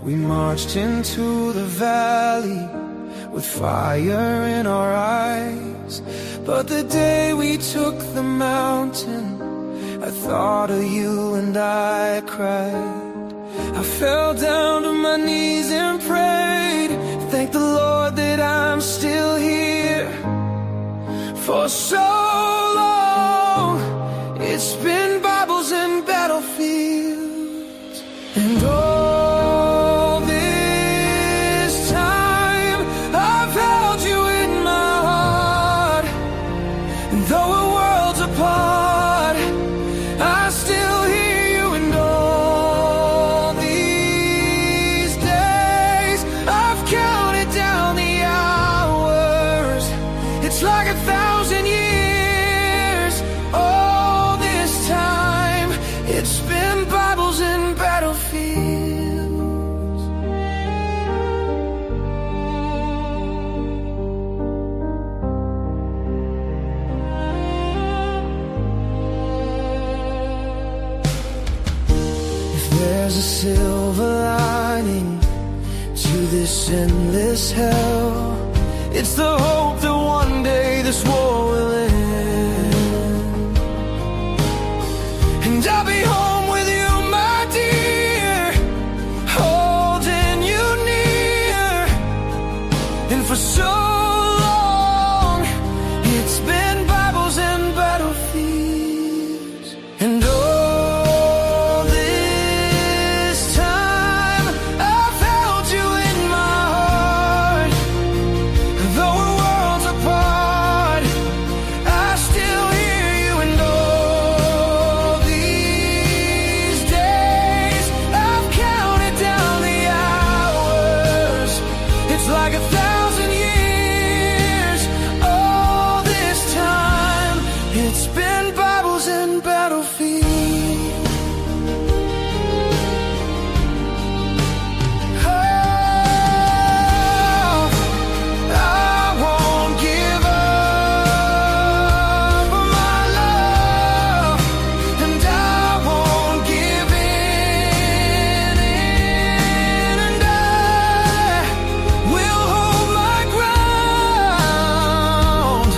We marched into the valley with fire in our eyes. But the day we took the mountain, I thought of you and I cried. I fell down to my knees and prayed, thank the Lord that I'm still here. For so long, it's been Bibles and battlefields, and all this time I've held you in my heart. And though we're worlds apart, I still hear you. And all these days I've counted down the hours. It's like 1,000 years. All this time it's been Bibles and battlefields. If there's a silver lining to this endless hell, it's the hope that one day this war will end. And I'll be home with you, my dear, holding you near. And for so long, it's been Bibles and battlefields. And all this time I've held you in my heart. Though we're worlds apart, I still hear you. And all these days I've counted down the hours. It's like 1,000 years. All this time it's been Bibles and battlefields. Oh, I won't give up on my love, and I won't give in, and I will hold my ground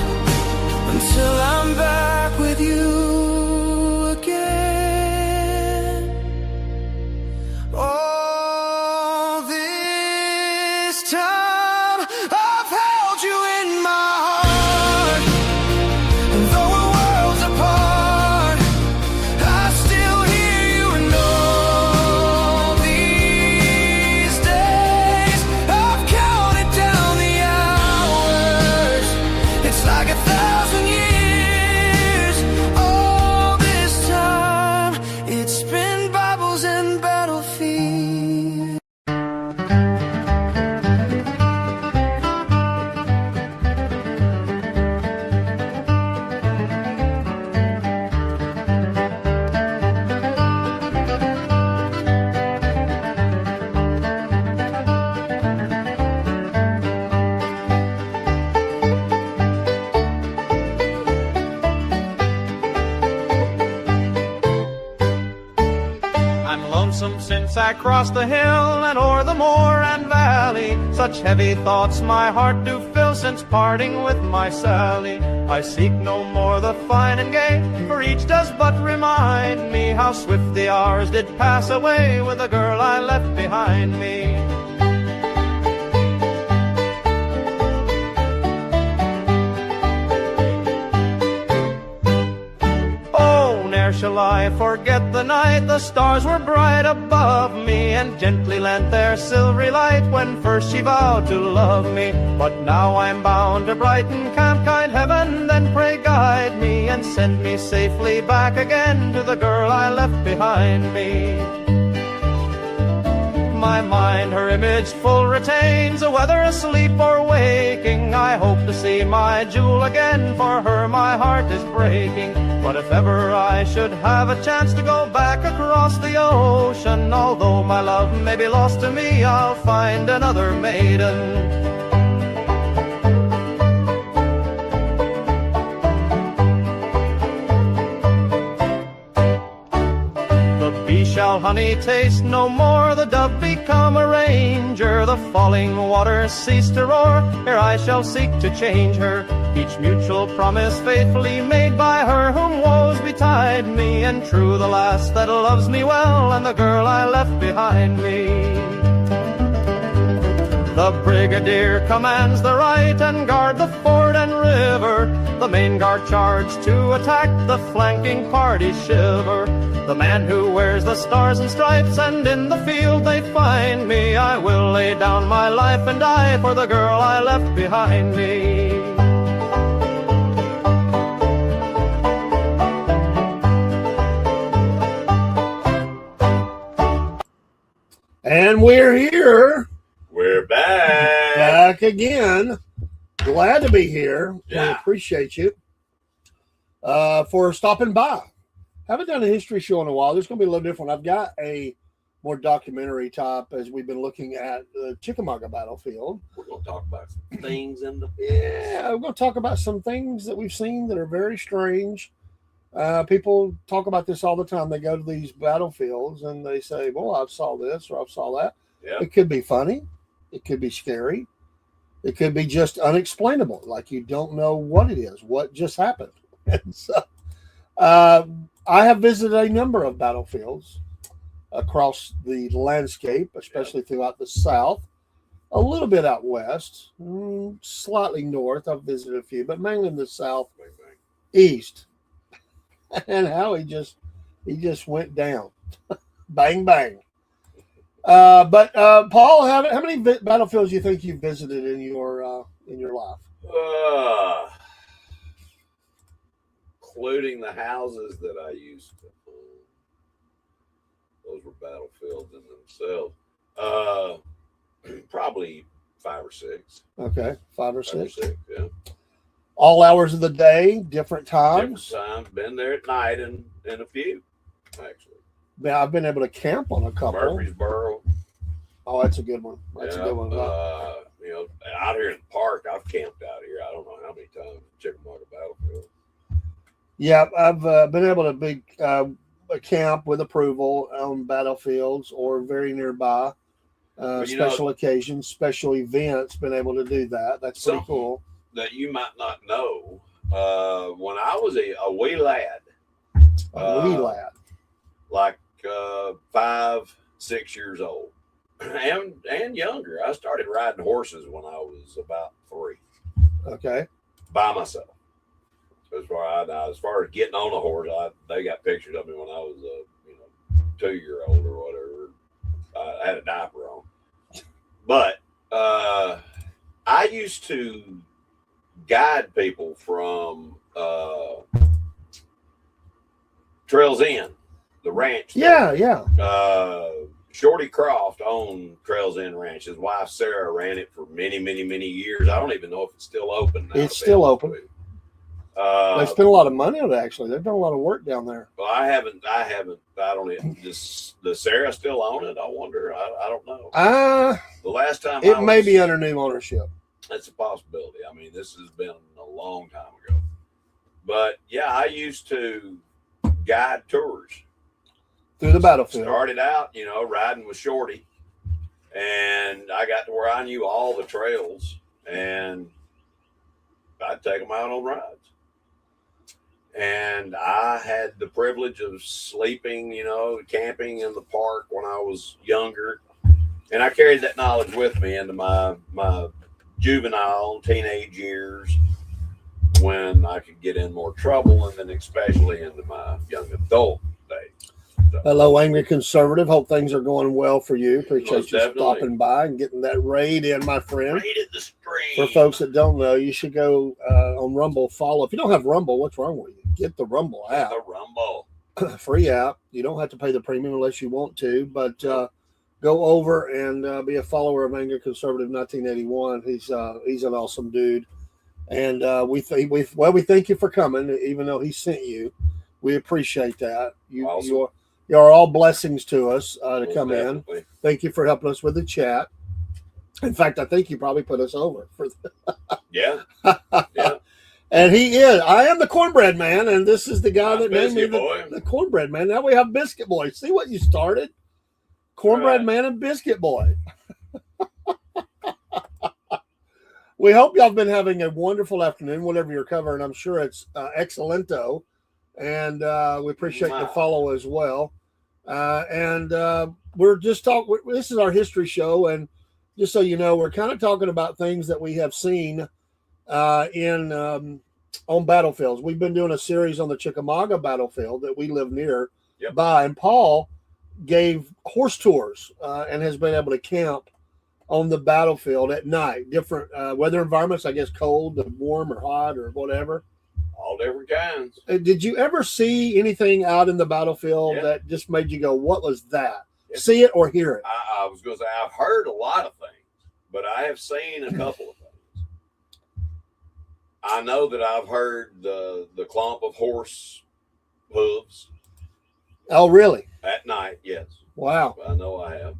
until I'm back with you again. All this time I've held you in my heart. And though we're worlds apart, I still hear you. And all these days I've counted down the hours. It's like 1,000 years. All this time it's been Bibles and battlefields. I'm lonesome since I crossed the hill and o'er the moor and valley. Such heavy thoughts my heart do fill since parting with my Sally. I seek no more the fine and gay, for each does but remind me how swift the hours did pass away with the girl I left behind me. Oh, ne'er shall I forget the night the stars were bright above me, and gently lent their silvery light when first she vowed to love me. But now I'm bound to Brighton camp, kind heaven, then pray guide me, and send me safely back again to the girl I left behind me. My mind her image full retains, whether asleep or waking. I hope to see my jewel again, for her my heart is breaking. But if ever I should have a chance to go back across the ocean, although my love may be lost to me, I'll find another maiden. Shall honey taste no more, the dove become a raven. the falling waters cease to roar, ere I shall seek to change her. Each mutual promise faithfully made by her whom woes betide me, and true the lass that loves me well, and the girl I left behind me. The brigadier commands the right and guard the ford and river. The main guard charged to attack, the flanking party shiver. The man who wears the stars and stripes, and in the field they find me. I will lay down my life and die for the girl I left behind me. And we're here. We're back. Back again. Glad to be here. Yeah. We appreciate you for stopping by. Haven't done a history show in a while. This is going to be a little different. I've got a more documentary type as we've been looking at the Chickamauga battlefield. We're going to talk about some things in the... Yeah, we're going to talk about some things that we've seen that are very strange. People talk about this all the time. They go to these battlefields and they say, well, I saw this or I saw that. Yeah. It could be funny. It could be scary. It could be just unexplainable. Like you don't know what it is, what just happened. And so I have visited a number of battlefields across the landscape, especially throughout the South, a little bit out west, slightly north. I've visited a few, but mainly in the South, east. And how he just went down, bang bang. But Paul, how many battlefields do you think you've visited in your life? Including the houses that I used to own. Those were battlefields in themselves. Probably 5 or 6. Okay, 5 or 6. Yeah. All hours of the day, different times. Different times. Been there at night and a few, actually. Yeah, I've been able to camp on a couple. Murfreesboro. Oh, that's a good one. That's a good one. Out here in the park, I've camped out here. I don't know how many times. Chickamauga battlefield. Yeah, I've been able to be camp with approval on battlefields or very nearby. Special occasions, special events. Been able to do that. That's pretty cool. That you might not know. When I was a wee lad, like 5, 6 years old, and younger, I started riding horses when I was about 3. Okay, by myself. As far as getting on a horse, they got pictures of me when I was a 2-year-old or whatever. I had a diaper on, but I used to guide people from Trails End, the ranch. Yeah. Shorty Croft owned Trails End Ranch. His wife Sarah ran it for many, many, many years. I don't even know if it's still open now. It's still open. They spent a lot of money on it. Actually, they've done a lot of work down there. Well, I haven't. I don't even. Does Sarah still own it? I wonder. I don't know. The last time it may be under new ownership. That's a possibility. I mean, this has been a long time ago. But yeah, I used to guide tours through the battlefield. Started out, riding with Shorty, and I got to where I knew all the trails, and I'd take them out on rides. And I had the privilege of sleeping, camping in the park when I was younger, and I carried that knowledge with me into my juvenile teenage years when I could get in more trouble, and then especially into my young adult days. So, hello, Angry Conservative. Hope things are going well for you. Appreciate you definitely stopping by and getting that raid in, my friend. Raided the stream. For folks that don't know, you should go on Rumble, follow. If you don't have Rumble, what's wrong with you? Get the Rumble app. The Rumble. Free app. You don't have to pay the premium unless you want to, but go over and be a follower of Angry Conservative 1981. He's an awesome dude. And we thank you for coming, even though he sent you. We appreciate that. Awesome. You are all blessings to us to come definitely. in. Thank you for helping us with the chat. In fact, I think you probably put us over for Yeah. And he is. I am the Cornbread Man, and this is the guy that named me Boy. the Cornbread Man. Now we have Biscuit Boy. See what you started? Cornbread Right. Man and Biscuit Boy. We hope y'all have been having a wonderful afternoon, whatever you're covering. I'm sure it's excellento. And we appreciate the follow as well. We're just talking. This is our history show, and just so you know, we're kind of talking about things that we have seen on battlefields. We've been doing a series on the Chickamauga battlefield that we live near by, and Paul gave horse tours and has been able to camp on the battlefield at night. Different weather environments, I guess, cold, warm, or hot, or whatever. All different kinds. Did you ever see anything out in the battlefield that just made you go, what was that? See it or hear it? I was going to say, I've heard a lot of things, but I have seen a couple of things. I know that I've heard the clomp of horse hooves. Oh, really? At night, yes. Wow. I know I have.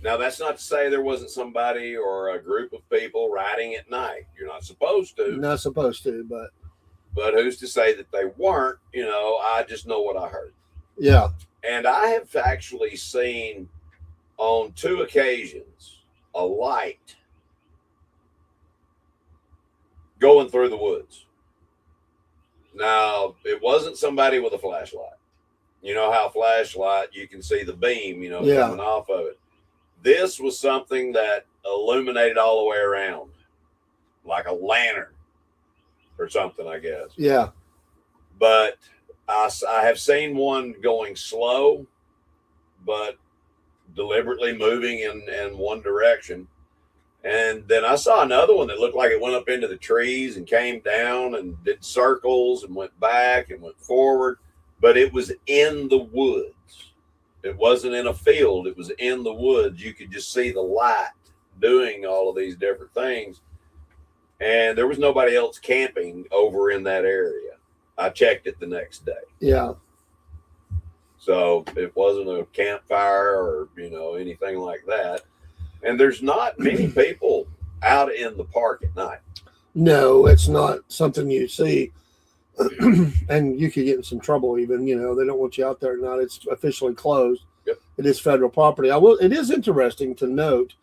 Now, that's not to say there wasn't somebody or a group of people riding at night. You're not supposed to. Not supposed to, but who's to say that they weren't? I just know what I heard. Yeah. And I have actually seen on 2 occasions a light going through the woods. Now, it wasn't somebody with a flashlight. You know how a flashlight, you can see the beam, coming off of it. This was something that illuminated all the way around, like a lantern or something, I guess. Yeah. But I have seen one going slow, but deliberately moving in one direction. And then I saw another one that looked like it went up into the trees and came down and did circles and went back and went forward. But it was in the woods. It wasn't in a field. It was in the woods. You could just see the light doing all of these different things. And there was nobody else camping over in that area. I checked it the next day. Yeah. So it wasn't a campfire or, anything like that. And there's not many people out in the park at night. No, it's not something you see. And you could get in some trouble even, they don't want you out there at night. It's officially closed. Yep. It is federal property. It is interesting to note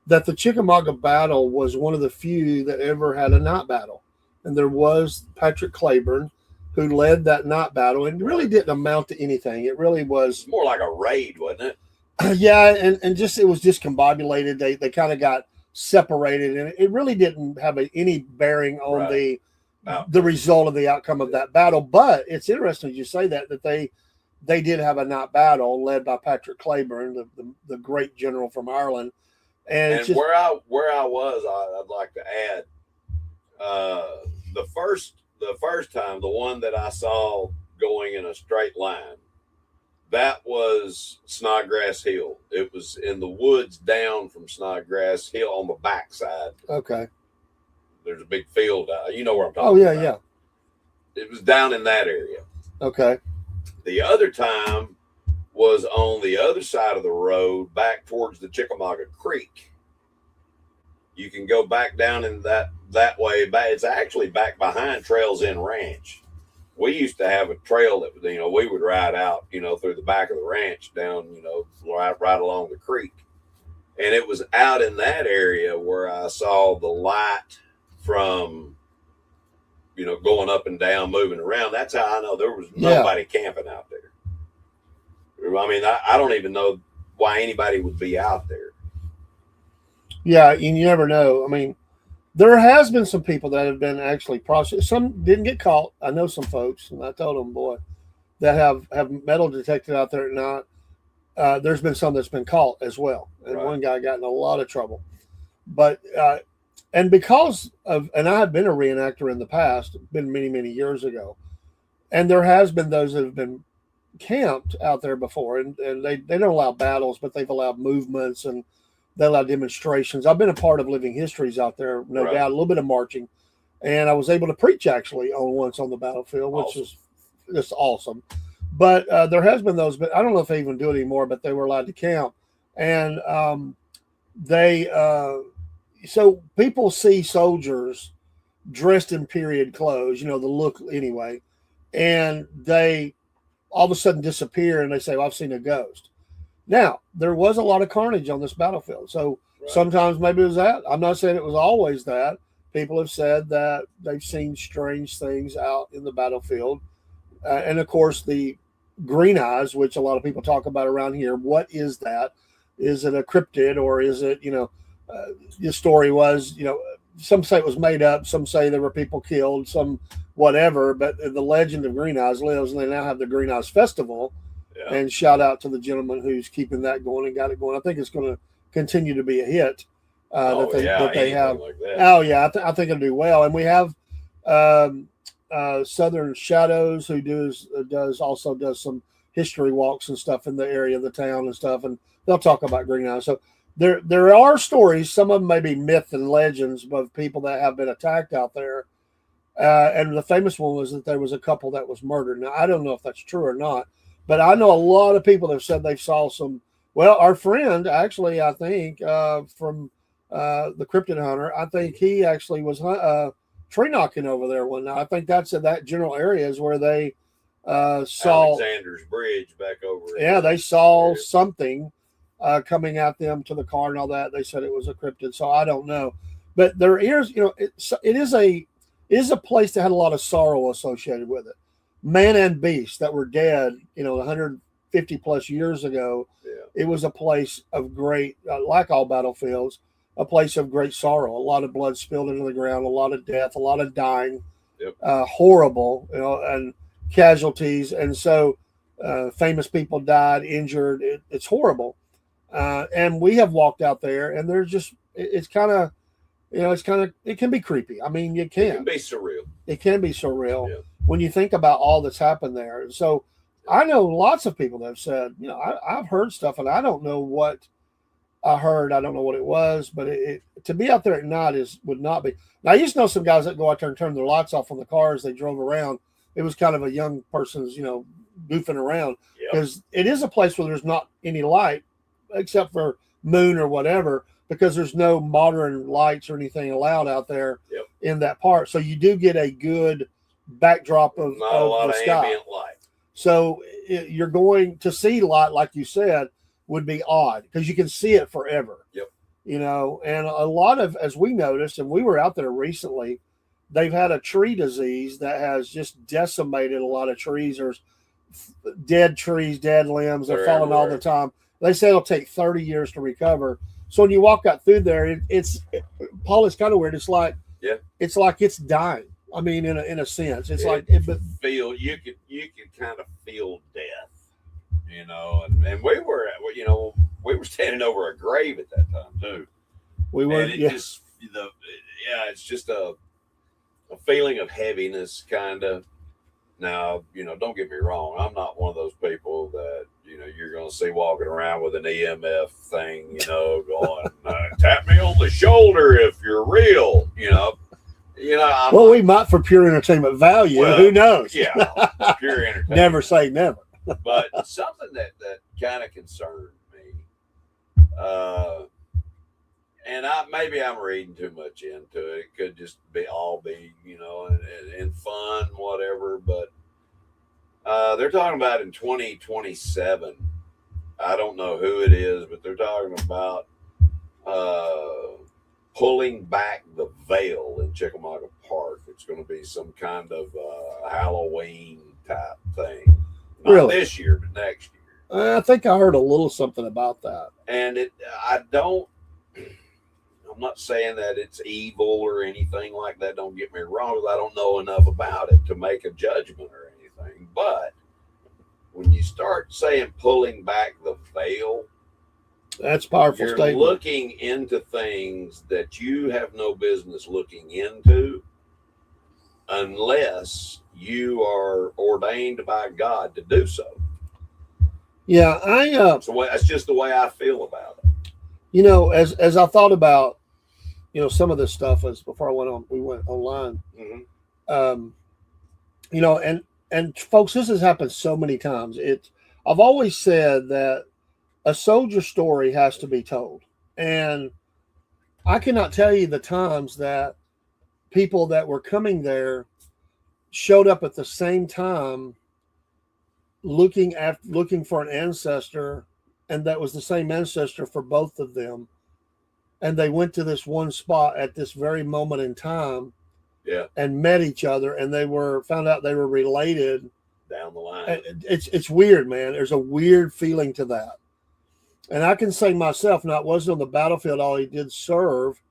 that the Chickamauga battle was one of the few that ever had a night battle. And there was Patrick Claiborne who led that night battle, and really didn't amount to anything. It really was more like a raid, wasn't it? Yeah, and just it was discombobulated. They kind of got separated, and it really didn't have any bearing on the result of the outcome of that battle. But it's interesting you say that they did have a night battle led by Patrick Claiborne, the great general from Ireland. And just, where I was, I'd like to add, the first time, the one that I saw going in a straight line, that was Snodgrass Hill. It was in the woods down from Snodgrass Hill on the backside. Okay. There's a big field. You know where I'm talking about. Oh, yeah. It was down in that area. Okay. The other time was on the other side of the road back towards the Chickamauga Creek. You can go back down in that way. It's actually back behind Trails End Ranch. We used to have a trail that, we would ride out, through the back of the ranch down, right along the creek. And it was out in that area where I saw the light from, going up and down, moving around. That's how I know there was nobody camping out there. I mean, I don't even know why anybody would be out there. Yeah, and you never know. I mean, there has been some people that have been actually prosecuted. Some didn't get caught. I know some folks, and I told them, boy, that have metal detected out there at night. There's been some that's been caught as well. And one guy got in a lot of trouble. But, and because of, and I have been a reenactor in the past, been many, many years ago. And there has been those that have been camped out there before. And they don't allow battles, but they've allowed movements and they allow demonstrations. I've been a part of Living Histories out there, no doubt, a little bit of marching. And I was able to preach actually once on the battlefield, which is just awesome. But there has been those, but I don't know if they even do it anymore, but they were allowed to camp. And so people see soldiers dressed in period clothes, the look anyway, and they all of a sudden disappear and they say, well, I've seen a ghost. Now, there was a lot of carnage on this battlefield. So sometimes maybe it was that. I'm not saying it was always that. People have said that they've seen strange things out in the battlefield. And of course, the green eyes, which a lot of people talk about around here. What is that? Is it a cryptid, or is it, the story was, some say it was made up. Some say there were people killed, some whatever. But the legend of Green Eyes lives, and they now have the Green Eyes Festival. Yeah. And shout out to the gentleman who's keeping that going and got it going. I think it's going to continue to be a hit. That they have. Like that. Oh yeah, I think it'll do well. And we have Southern Shadows, who does some history walks and stuff in the area of the town and stuff, and they'll talk about Green Eyes. So there are stories. Some of them may be myth and legends of people that have been attacked out there. And the famous one was that there was a couple that was murdered. Now I don't know if that's true or not, but I know a lot of people that have said they saw some. Well, our friend actually, I think from the Cryptid Hunter, I think he actually was tree knocking over there one night. I think that's in that general area is where they saw Alexander's Bridge back over. Yeah, they saw something coming at them to the car and all that. They said it was a cryptid, so I don't know. But there is, it is a place that had a lot of sorrow associated with it. Man and beast that were dead, 150 plus years ago. Yeah. It was a place of great, like all battlefields, a place of great sorrow. A lot of blood spilled into the ground, a lot of death, a lot of dying, Yep. Horrible, and casualties. And so famous people died, injured. It's horrible. And we have walked out there, and there's just, it can be creepy. I mean, It can be surreal. It can be surreal Yeah. when you think about all that's happened there. So I know lots of people that have said, I've heard stuff and I don't know what I heard. I don't know what it was, but to be out there at night would not be. Now, I used to know some guys that go out there and turn their lights off on the cars. They drove around. It was kind of a young person's, goofing around, because it is a place where there's not any light except for moon or whatever, because there's no modern lights or anything allowed out there in that part. So you do get a good backdrop of Not a lot the of sky. ambient light. So you're going to see light, like you said, would be odd because you can see it forever. Yep. And a lot of, as we noticed, and we were out there recently, they've had a tree disease that has just decimated a lot of trees. There's dead trees, dead limbs. They're falling all the time. They say it'll take 30 years to recover. So when you walk out through there, Paul, it's kind of weird. It's like, it's like it's dying. I mean, in a sense, it's like you could kind of feel death, and we were standing over a grave at that time too. We were, it's just a feeling of heaviness, kind of. Now, don't get me wrong. I'm not one of those people that, you're going to see walking around with an EMF thing, going, tap me on the shoulder if you're real, we might for pure entertainment value. Well, who knows? Yeah, pure entertainment. Never say never. But something that kind of concerned me, and maybe I'm reading too much into it. It could just be and fun, whatever. But they're talking about in 2027. I don't know who it is, but they're talking about pulling back the veil in Chickamauga Park. It's going to be some kind of Halloween type thing. Not this year, but next year. I think I heard a little something about that. And I'm not saying that it's evil or anything like that. Don't get me wrong. I don't know enough about it to make a judgment or anything. But when you start saying pulling back the veil, that's a powerful you're statement. looking into things that you have no business looking into unless you are ordained by God to do so. Yeah, that's just the way I feel about it. As I thought about, some of this stuff as before we went online. Mm-hmm. And folks, this has happened so many times. I've always said that a soldier story has to be told. And I cannot tell you the times that people that were coming there showed up at the same time looking for an ancestor, and that was the same ancestor for both of them. and they went to this one spot at this very moment in time Yeah. and met each other, and found out they were related Down the line. It's weird, man. There's a weird feeling to that. And I can say myself, now it wasn't on the battlefield, all he did serve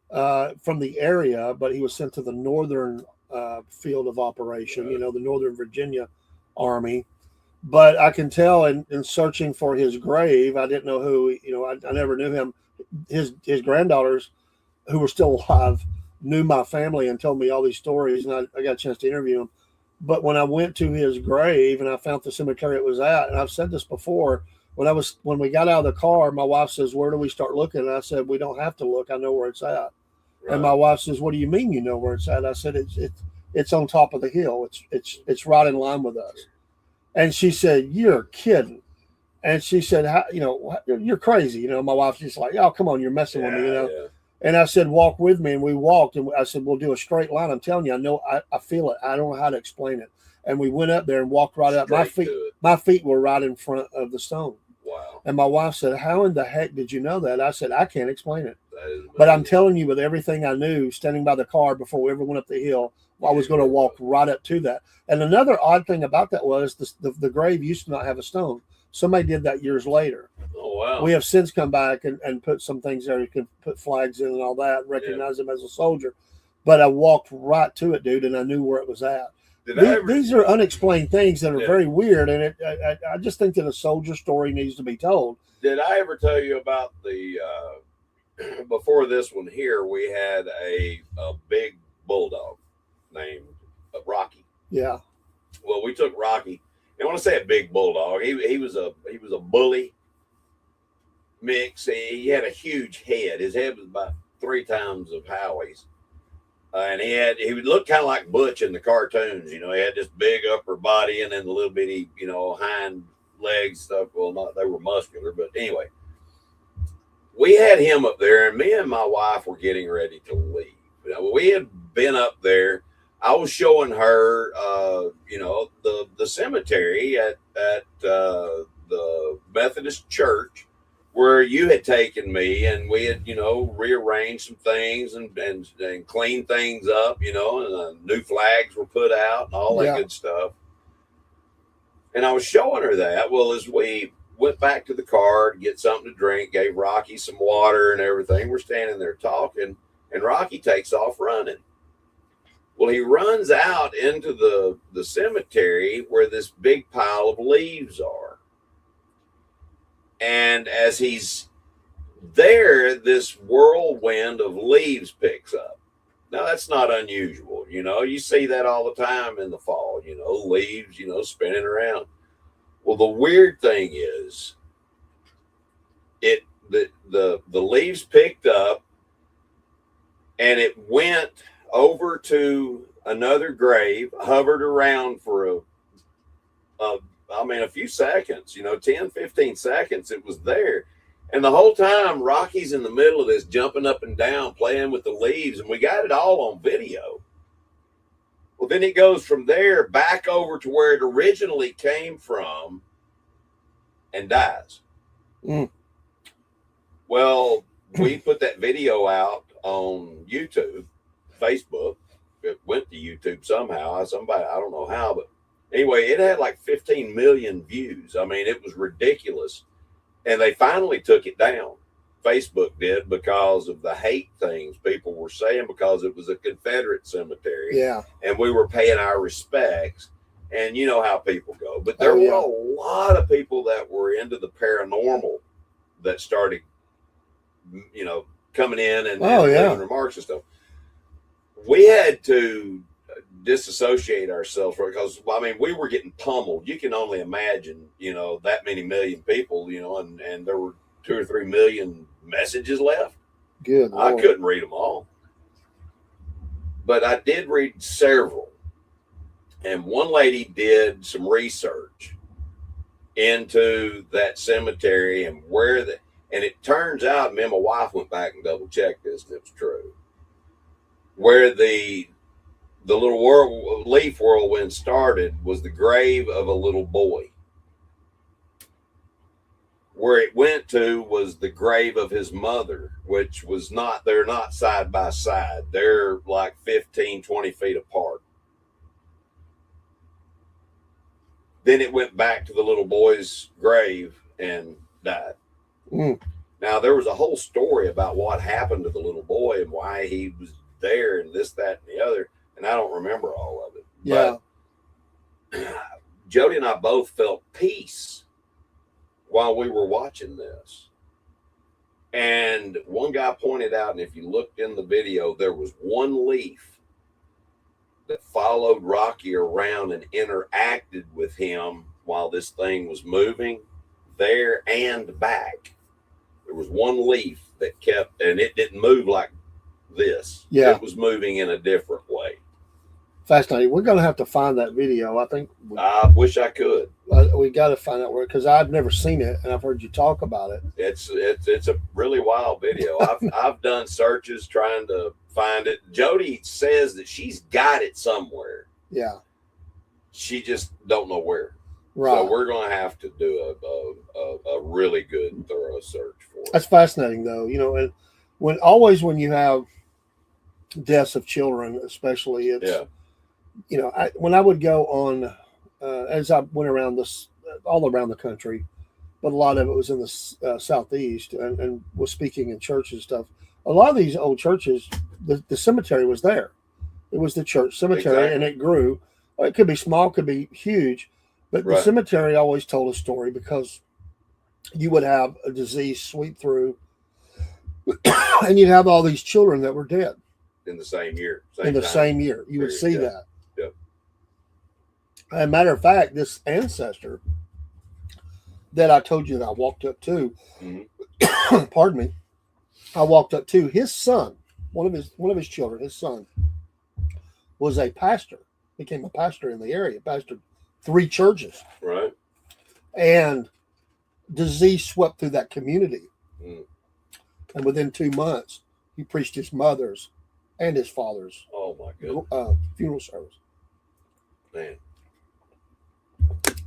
from the area, but he was sent to the northern field of operation, Right. the Northern Virginia Army. But I can tell in searching for his grave, I didn't know who, I never knew him. His granddaughters, who were still alive, knew my family and told me all these stories, and I got a chance to interview him. But when I went to his grave and I found the cemetery it was at, and I've said this before, when we got out of the car, my wife says, "Where do we start looking?" And I said, "We don't have to look. I know where it's at." Right. And my wife says, "What do you mean you know where it's at?" I said, "It's on top of the hill. It's right in line with us." And she said, "You're kidding." And she said, "How, you're crazy." My wife's just like, "Oh, come on, you're messing with me." Yeah. And I said, "Walk with me." And we walked, and I said, "We'll do a straight line." I'm telling you, I know, I feel it. I don't know how to explain it. And we went up there and walked right up. Straight to it. My feet were right in front of the stone. Wow. And my wife said, "How in the heck did you know that?" I said, "I can't explain it. That is But I'm amazing. telling you, with everything I knew, standing by the car before we ever went up the hill, I was going to walk right up to that." And another odd thing about that was the grave used to not have a stone. Somebody did that years later. Oh, wow. We have since come back and put some things there. You can put flags in and all that, and recognize him as a soldier. But I walked right to it, dude, and I knew where it was at. These are unexplained things that are very weird, and I just think that a soldier story needs to be told. Did I ever tell you about the before this one here? We had a big bulldog named Rocky. Yeah, Well, we took Rocky, and when I say a big bulldog, he was a bully mix. He had a huge head. His head was about 3 times of Howie's. And he would look kind of like Butch in the cartoons. He had this big upper body and then the little bitty, hind legs stuff. Well, they were muscular, but anyway, we had him up there, and me and my wife were getting ready to leave. We had been up there. I was showing her, the cemetery at the Methodist church where you had taken me, and we had, rearranged some things and cleaned things up, and new flags were put out and all that good stuff. And I was showing her that. Well, as we went back to the car to get something to drink, gave Rocky some water and everything, we're standing there talking, and Rocky takes off running. Well, he runs out into the cemetery where this big pile of leaves are. And as he's there, this whirlwind of leaves picks up. Now, that's not unusual. You see that all the time in the fall, leaves, spinning around. Well, the weird thing is the leaves picked up and it went over to another grave, hovered around for a few seconds, 10, 15 seconds, it was there. And the whole time, Rocky's in the middle of this, jumping up and down, playing with the leaves, and we got it all on video. Well, then it goes from there back over to where it originally came from and dies. Mm. Well, we put that video out on YouTube, Facebook. It went to YouTube somehow. Somebody, I don't know how, but anyway, it had like 15 million views. I mean, it was ridiculous. And they finally took it down. Facebook did, because of the hate things people were saying, because it was a Confederate cemetery. Yeah. And we were paying our respects. And you know how people go. But there were a lot of people that were into the paranormal that started, coming in and making remarks and stuff. We had to disassociate ourselves because we were getting pummeled. You can only imagine, that many million people, and there were 2 or 3 million messages left. Good. I couldn't read them all, but I did read several. And one lady did some research into that cemetery and and it turns out, me and my wife went back and double checked this, and it was true. Where the little leaf whirlwind started was the grave of a little boy. where it went to was the grave of his mother, which was not, they're not side by side. They're like 15, 20 feet apart. Then it went back to the little boy's grave and died. Mm. Now, there was a whole story about what happened to the little boy and why he was there and this, that, and the other. And I don't remember all of it. Yeah. But Jody and I both felt peace while we were watching this. And one guy pointed out, and if you looked in the video, there was one leaf that followed Rocky around and interacted with him while this thing was moving there and back. There was one leaf that kept, and it didn't move like this. Yeah. It was moving in a different way. Fascinating. We're going to have to find that video. I think I wish I could. we got to find out where, because I've never seen it and I've heard you talk about it. It's a really wild video. I've done searches trying to find it. Jody says that she's got it somewhere. Yeah. She just don't know where. Right. So we're going to have to do a really good, thorough search for it. That's fascinating, though. You know, and when you have deaths of children, especially, it's, Yeah. you know, when I would go on, as I went around this, all around the country, but a lot of it was in the Southeast and was speaking in churches and stuff. A lot of these old churches, the cemetery was there. It was the church cemetery, Exactly. and it grew. It could be small, could be huge, but Right. the cemetery always told a story because you would have a disease sweep through, and you'd have all these children that were dead In the same year. in the time. same year. You would Period. see Yeah. that. Yep. As a matter of fact, this ancestor that I told you that I walked up to, Mhm. pardon me, I walked up to his son, one of his children, his son was a pastor, became a pastor in the area, pastored 3 churches, Right. and disease swept through that community. Mm. And within 2 months, he preached his mother's and his father's Oh my goodness, funeral service. man.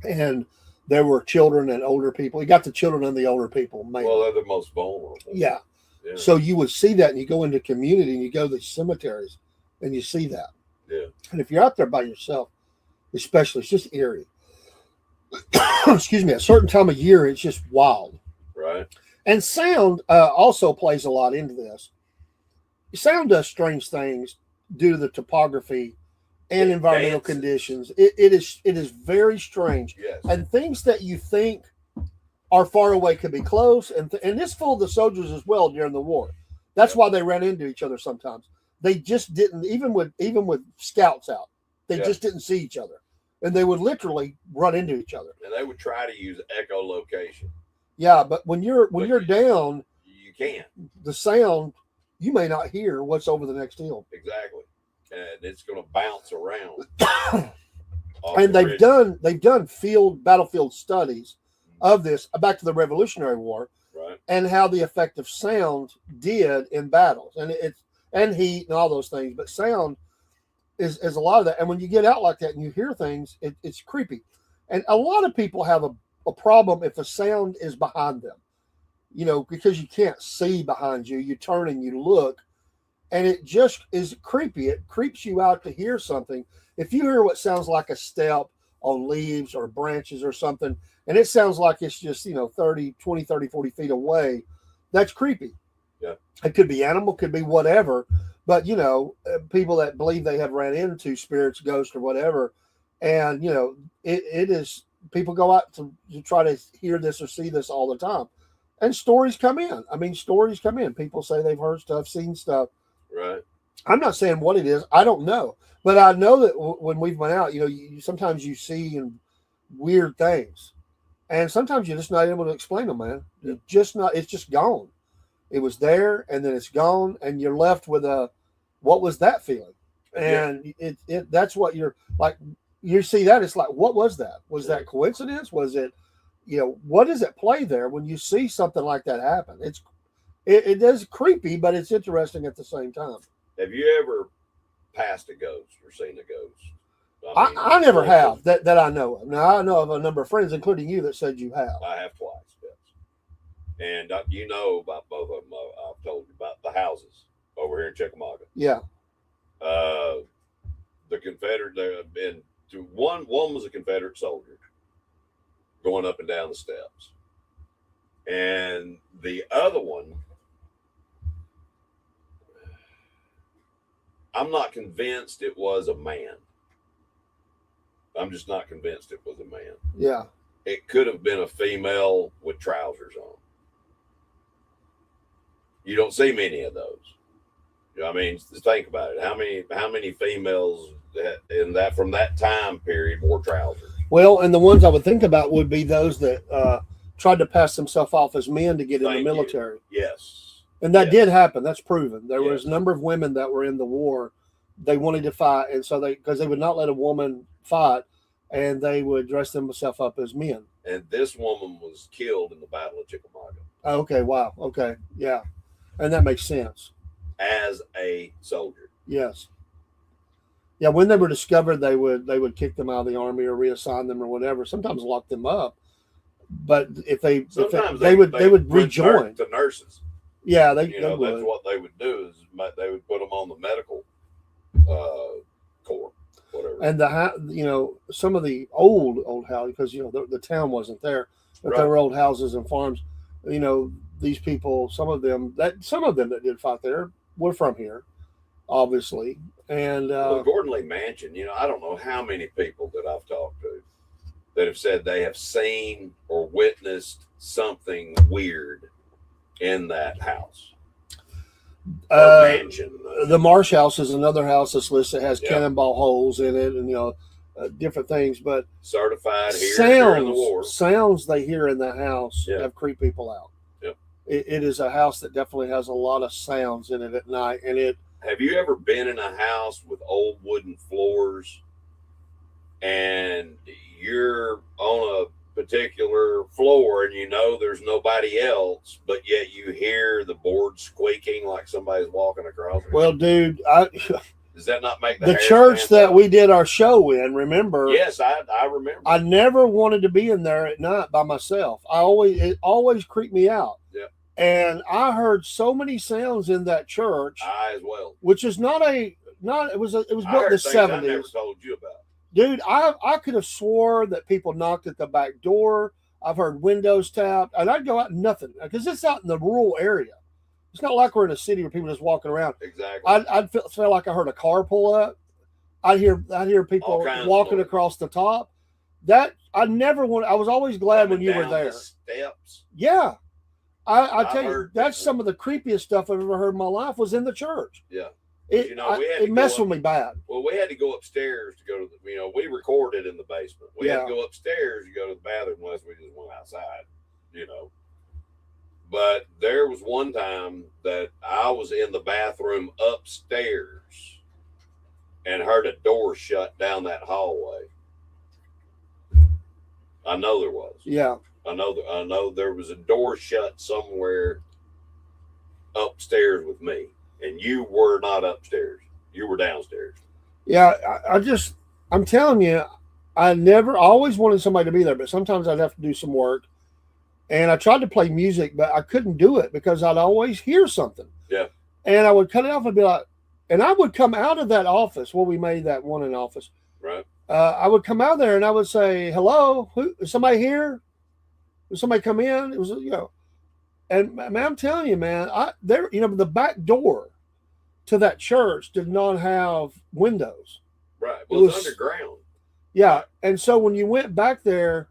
And there were children and older people. He got the children and the older people, mainly. Well, they're the most vulnerable. Yeah. Yeah. So you would see that, and you go into community and you go to these cemeteries and you see that. Yeah. And if you're out there by yourself, especially, it's just eerie. Excuse me, a certain time of year, it's just wild. Right. And sound also plays a lot into this. Sound does strange things due to the topography and It environmental dances. conditions. It is very strange. Yes. And things that you think are far away could be close. And this fooled the soldiers as well during the war. That's Yeah. why they ran into each other sometimes. They just didn't, even with scouts out, they Yeah. just didn't see each other. And they would literally run into each other. And they would try to use echolocation. Yeah, but when you're But you're down, You can't. the sound, you may not hear what's over the next hill. Exactly. And it's going to bounce around. off And the they've ridge. done battlefield studies of this back to the Revolutionary War Right. and how the effect of sound did in battles, and heat and all those things. But sound is a lot of that. And when you get out like that and you hear things, it's creepy. And a lot of people have a problem if a sound is behind them, you know, because you can't see behind you. You turn and you look, and it just is creepy. It creeps you out to hear something. If you hear what sounds like a step on leaves or branches or something, and it sounds like it's just, 30, 20, 30, 40 feet away, that's creepy. Yeah. It could be animal, could be whatever. But, people that believe they have ran into spirits, ghosts, or whatever, and, it is, people go out to try to hear this or see this all the time. And stories come in. Stories come in. People say they've heard stuff, seen stuff. Right. I'm not saying what it is. I don't know. But I know that when we've went out, sometimes you see weird things. And sometimes you're just not able to explain them, man. It's just gone. It was there and then it's gone. And you're left with what was that feeling? And that's what you're like, you see that. It's like, what was that? Was that coincidence? Was it, what does it play there when you see something like that happen? It is creepy, but it's interesting at the same time. Have you ever passed a ghost or seen a ghost? I never have that I know of. Now, I know of a number of friends, including you, that said you have. I have twice. Yes. And you know about both of them. I've told you about the houses over here in Chickamauga. Yeah. The Confederate, there have been one was a Confederate soldier going up and down the steps. And the other one, I'm not convinced it was a man. I'm just not convinced it was a man. Yeah. It could have been a female with trousers on. You don't see many of those. You know, I mean, just think about it. How many females in that from that time period wore trousers? Well, and the ones I would think about would be those that tried to pass themselves off as men to get in the military. Yes. And that did happen. That's proven. There Yes. was a number of women that were in the war. They wanted to fight, and so because they would not let a woman fight, and they would dress themselves up as men. And this woman was killed in the Battle of Chickamauga. Okay, wow. Okay, yeah. And that makes sense. As a soldier. Yes. Yeah, when they were discovered, they would kick them out of the army or reassign them or whatever. Sometimes lock them up. But if they would rejoin the nurses. Yeah, they that's would. what they would do is they would put them on the medical corps, whatever. And some of the old houses, because the town wasn't there, but there were old houses and farms. These people, some of them that did fight there were from here, obviously. And Gordon Lee Mansion, I don't know how many people that I've talked to that have said they have seen or witnessed something weird in that house. Mansion. The Marsh House is another house that's listed. It has cannonball holes in it, and different things. But certified here during the war. Sounds they hear in the house have creeped people out. Yep. It is a house that definitely has a lot of sounds in it at night, and it. Have you ever been in a house with old wooden floors, and you're on a particular floor and there's nobody else, but yet you hear the board squeaking like somebody's walking across it? Well, dude, does that not make the church that we did our show in? Remember? Yes, I remember. I never wanted to be in there at night by myself. It always creeped me out. Yeah. And I heard so many sounds in that church. I as well. Which is it was built in the 70s. I never told you about. Dude, I could have swore that people knocked at the back door. I've heard windows tapped, and I'd go out and nothing because it's out in the rural area. It's not like we're in a city where people just walking around. Exactly. I'd feel like I heard a car pull up. I'd hear people walking across the top. That I never want. I was always glad when you were there. Steps. Yeah, I tell you, that's some of the creepiest stuff I've ever heard in my life was in the church. Yeah. It messed with me bad. Well, we had to go upstairs to go to we recorded in the basement. We had to go upstairs to go to the bathroom unless we just went outside, But there was one time that I was in the bathroom upstairs and heard a door shut down that hallway. I know there was. Yeah. I know there was a door shut somewhere upstairs with me. And you were not upstairs. You were downstairs. Yeah, I'm telling you, I always wanted somebody to be there, but sometimes I'd have to do some work. And I tried to play music, but I couldn't do it because I'd always hear something. Yeah. And I would cut it off and be like, and I would come out of that office where we made that one in office. Right. I would come out there and I would say, hello, is somebody here? Did somebody come in? It was, And man, I'm telling you, man, the back door to that church did not have windows. Right. Well, it was underground. Yeah. And so when you went back there,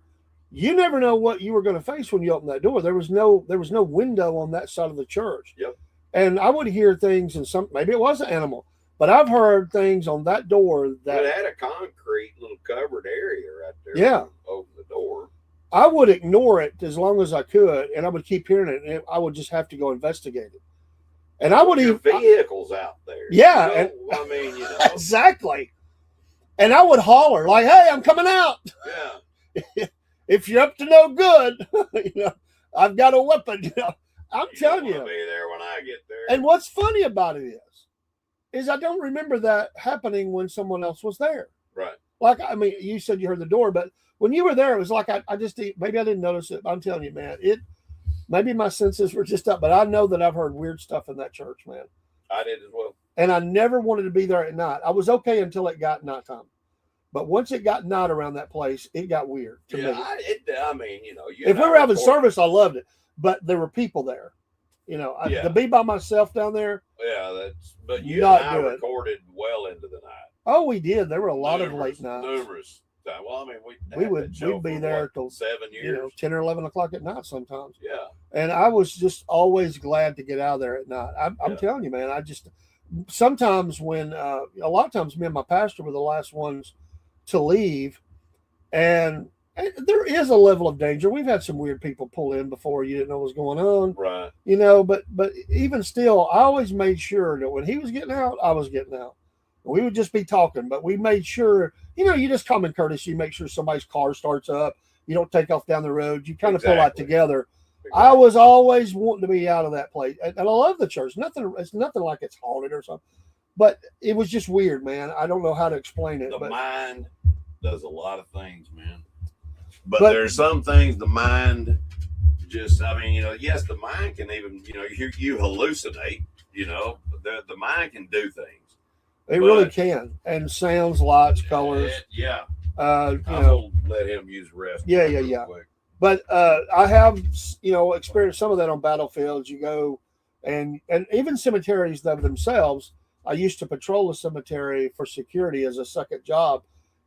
you never know what you were going to face when you opened that door. There was no window on that side of the church. Yep. And I would hear things maybe it was an animal, but I've heard things on that door that it had a concrete little covered area right there. Yeah. Over the door. I would ignore it as long as I could, and I would keep hearing it, and I would just have to go investigate it. And I would even vehicles out there. Yeah, exactly. And I would holler like, "Hey, I'm coming out." Yeah. If you're up to no good, I've got a weapon. I'm telling you. Be there when I get there. And what's funny about it is I don't remember that happening when someone else was there. Right. Like, I mean, you said you heard the door, but when you were there, it was like maybe I didn't notice it. I'm telling you, man, Maybe my senses were just up, but I know that I've heard weird stuff in that church, man. I did as well. And I never wanted to be there at night. I was okay until it got nighttime. But once it got night around that place, it got weird to me. I mean, you know, if we were having service, I loved it. But there were people there. You know, to be by myself down there. Yeah, but you and I recorded well into the night. Oh, we did. There were a lot of late nights. Numerous times. Well, I mean, we'd be there till 7 years. You know, 10 or 11 o'clock at night sometimes. Yeah. And I was just always glad to get out of there at night. I'm telling you, man, sometimes when, a lot of times me and my pastor were the last ones to leave. And there is a level of danger. We've had some weird people pull in before you didn't know what was going on. Right. You know, but even still, I always made sure that when he was getting out, I was getting out. We would just be talking, but we made sure, you know, you just common courtesy, you make sure somebody's car starts up. You don't take off down the road. You kind of pull out together. Exactly. I was always wanting to be out of that place. And I love the church. It's nothing like it's haunted or something. But it was just weird, man. I don't know how to explain it. The mind does a lot of things, man. But there's some things the mind just, I mean, you know, yes, the mind can even, you know, you hallucinate, you know, the mind can do things. It really can. And sounds, lights, colors. Yeah. I'll let him use the rest. Yeah. Quick. But I have, you know, experienced some of that on battlefields. You go and even cemeteries themselves. I used to patrol a cemetery for security as a second job.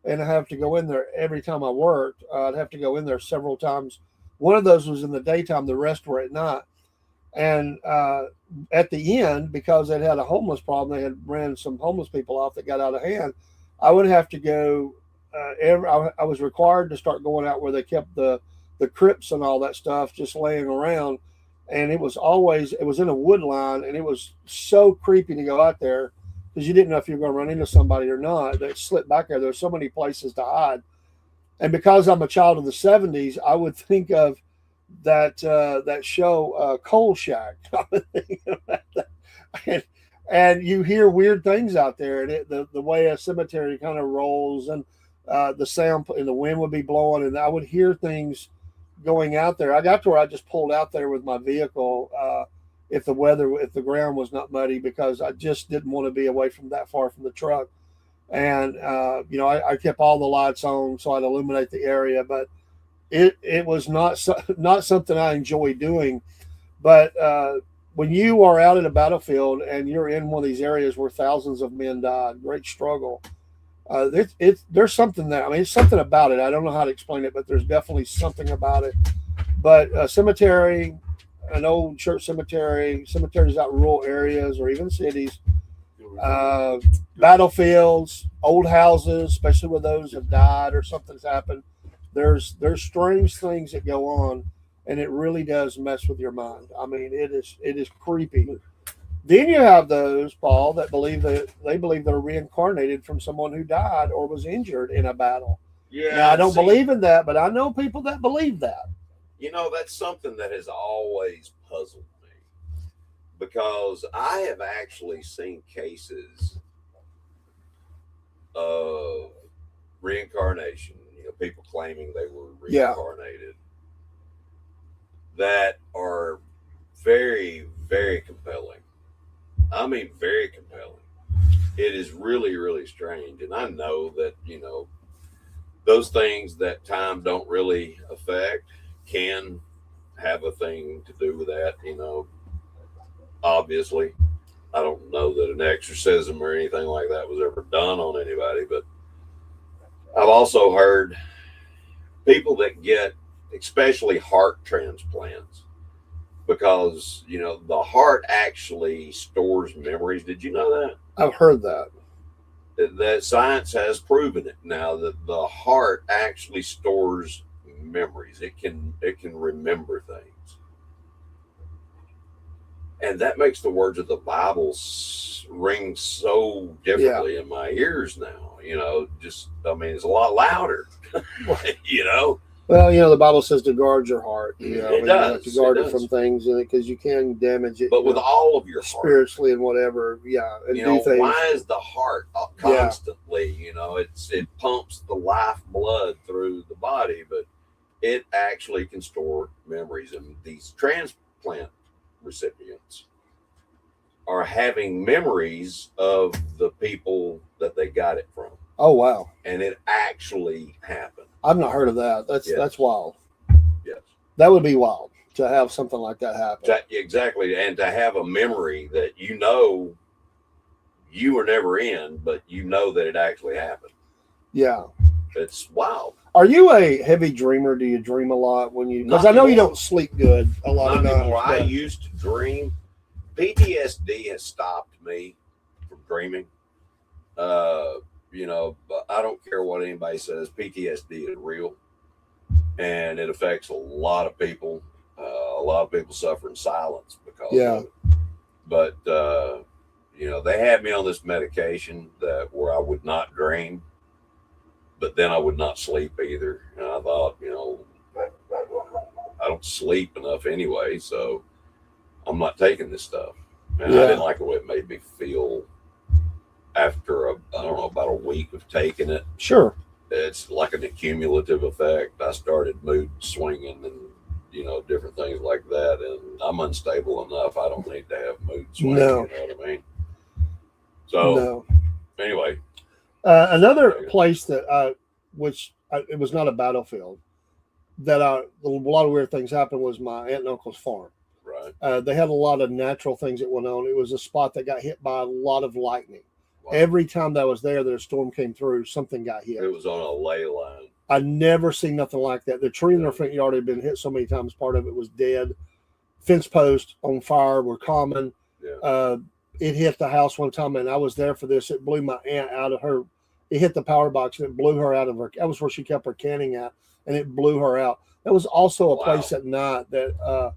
And I have to go in there every time I worked. I'd have to go in there several times. One of those was in the daytime. The rest were at night. And at the end, because they had a homeless problem, they had ran some homeless people off that got out of hand. I would have to go. I was required to start going out where they kept the crypts and all that stuff just laying around. And it was in a wood line, and it was so creepy to go out there. Because you didn't know if you were going to run into somebody or not. That slipped back there. There were so many places to hide. And because I'm a child of the 70s, I would think of that show, Coal Shack. I would think of that. And you hear weird things out there. And the way a cemetery kind of rolls and the sound and the wind would be blowing. And I would hear things going out there. I got to where I just pulled out there with my vehicle if the ground was not muddy, because I just didn't want to be away from that far from the truck. And, you know, I kept all the lights on so I'd illuminate the area, but it was not something I enjoy doing. But when you are out in a battlefield and you're in one of these areas where thousands of men died, great struggle, there's something there. I mean, it's something about it. I don't know how to explain it, but there's definitely something about it. But a cemetery, an old church cemetery, cemeteries out in rural areas or even cities, battlefields, old houses, especially where those have died or something's happened. There's strange things that go on, and it really does mess with your mind. I mean, it is creepy. Then you have those, Paul, that believe they're reincarnated from someone who died or was injured in a battle. Yeah, now, I don't believe in that, but I know people that believe that. You know, that's something that has always puzzled me, because I have actually seen cases of reincarnation, you know, people claiming they were reincarnated, that are very, very compelling. I mean, very compelling. It is really, really strange. And I know that, you know, those things that time don't really affect can have a thing to do with that, you know. Obviously, I don't know that an exorcism or anything like that was ever done on anybody, but I've also heard people that get especially heart transplants, because, you know, the heart actually stores memories. Did you know that? I've heard that. That science has proven it now, that the heart actually stores memories. It can remember things, and that makes the words of the Bible ring so differently in my ears now. You know, just, I mean, it's a lot louder. You know. Well, you know, the Bible says to guard your heart. You know, it does. To guard it from things, because you can damage it. But with all of your heart, spiritually and whatever, and you do know, things. why is the heart constantly? You know, it pumps the life blood through the body, but it actually can store memories. And these transplant recipients are having memories of the people that they got it from. Oh wow. And it actually happened. I've not heard of that. Yes. That's wild. Yes. That would be wild to have something like that happen. Exactly. And to have a memory that you were never in, but that it actually happened. Yeah. It's wild. Are you a heavy dreamer? Do you dream a lot when you? Because I know you don't sleep good a lot of Not nights. anymore. I but- used to dream. PTSD has stopped me from dreaming. But I don't care what anybody says. PTSD is real, and it affects a lot of people. A lot of people suffer in silence because of it. But they had me on this medication where I would not dream, but then I would not sleep either. And I thought, I don't sleep enough anyway, so I'm not taking this stuff. And I didn't like the way it made me feel after about a week of taking it. Sure. It's like an accumulative effect. I started mood swinging and different things like that, and I'm unstable enough. I don't need to have mood swings. No. You know what I mean? So No. anyway, Another place that it was not a battlefield that a lot of weird things happened was my aunt and uncle's farm. right. They had a lot of natural things that went on. It was a spot that got hit by a lot of lightning. Wow. Every time that I was there, that a storm came through, something got hit. It was on a ley line. I never seen nothing like that. The tree in their front yard had been hit so many times. Part of it was dead. Fence posts on fire were common. Yeah. It hit the house one time, and I was there for this. It blew my aunt out of her. It hit the power box, and it blew her out of her. That was where she kept her canning at, and it blew her out. That was also a Wow. place at night that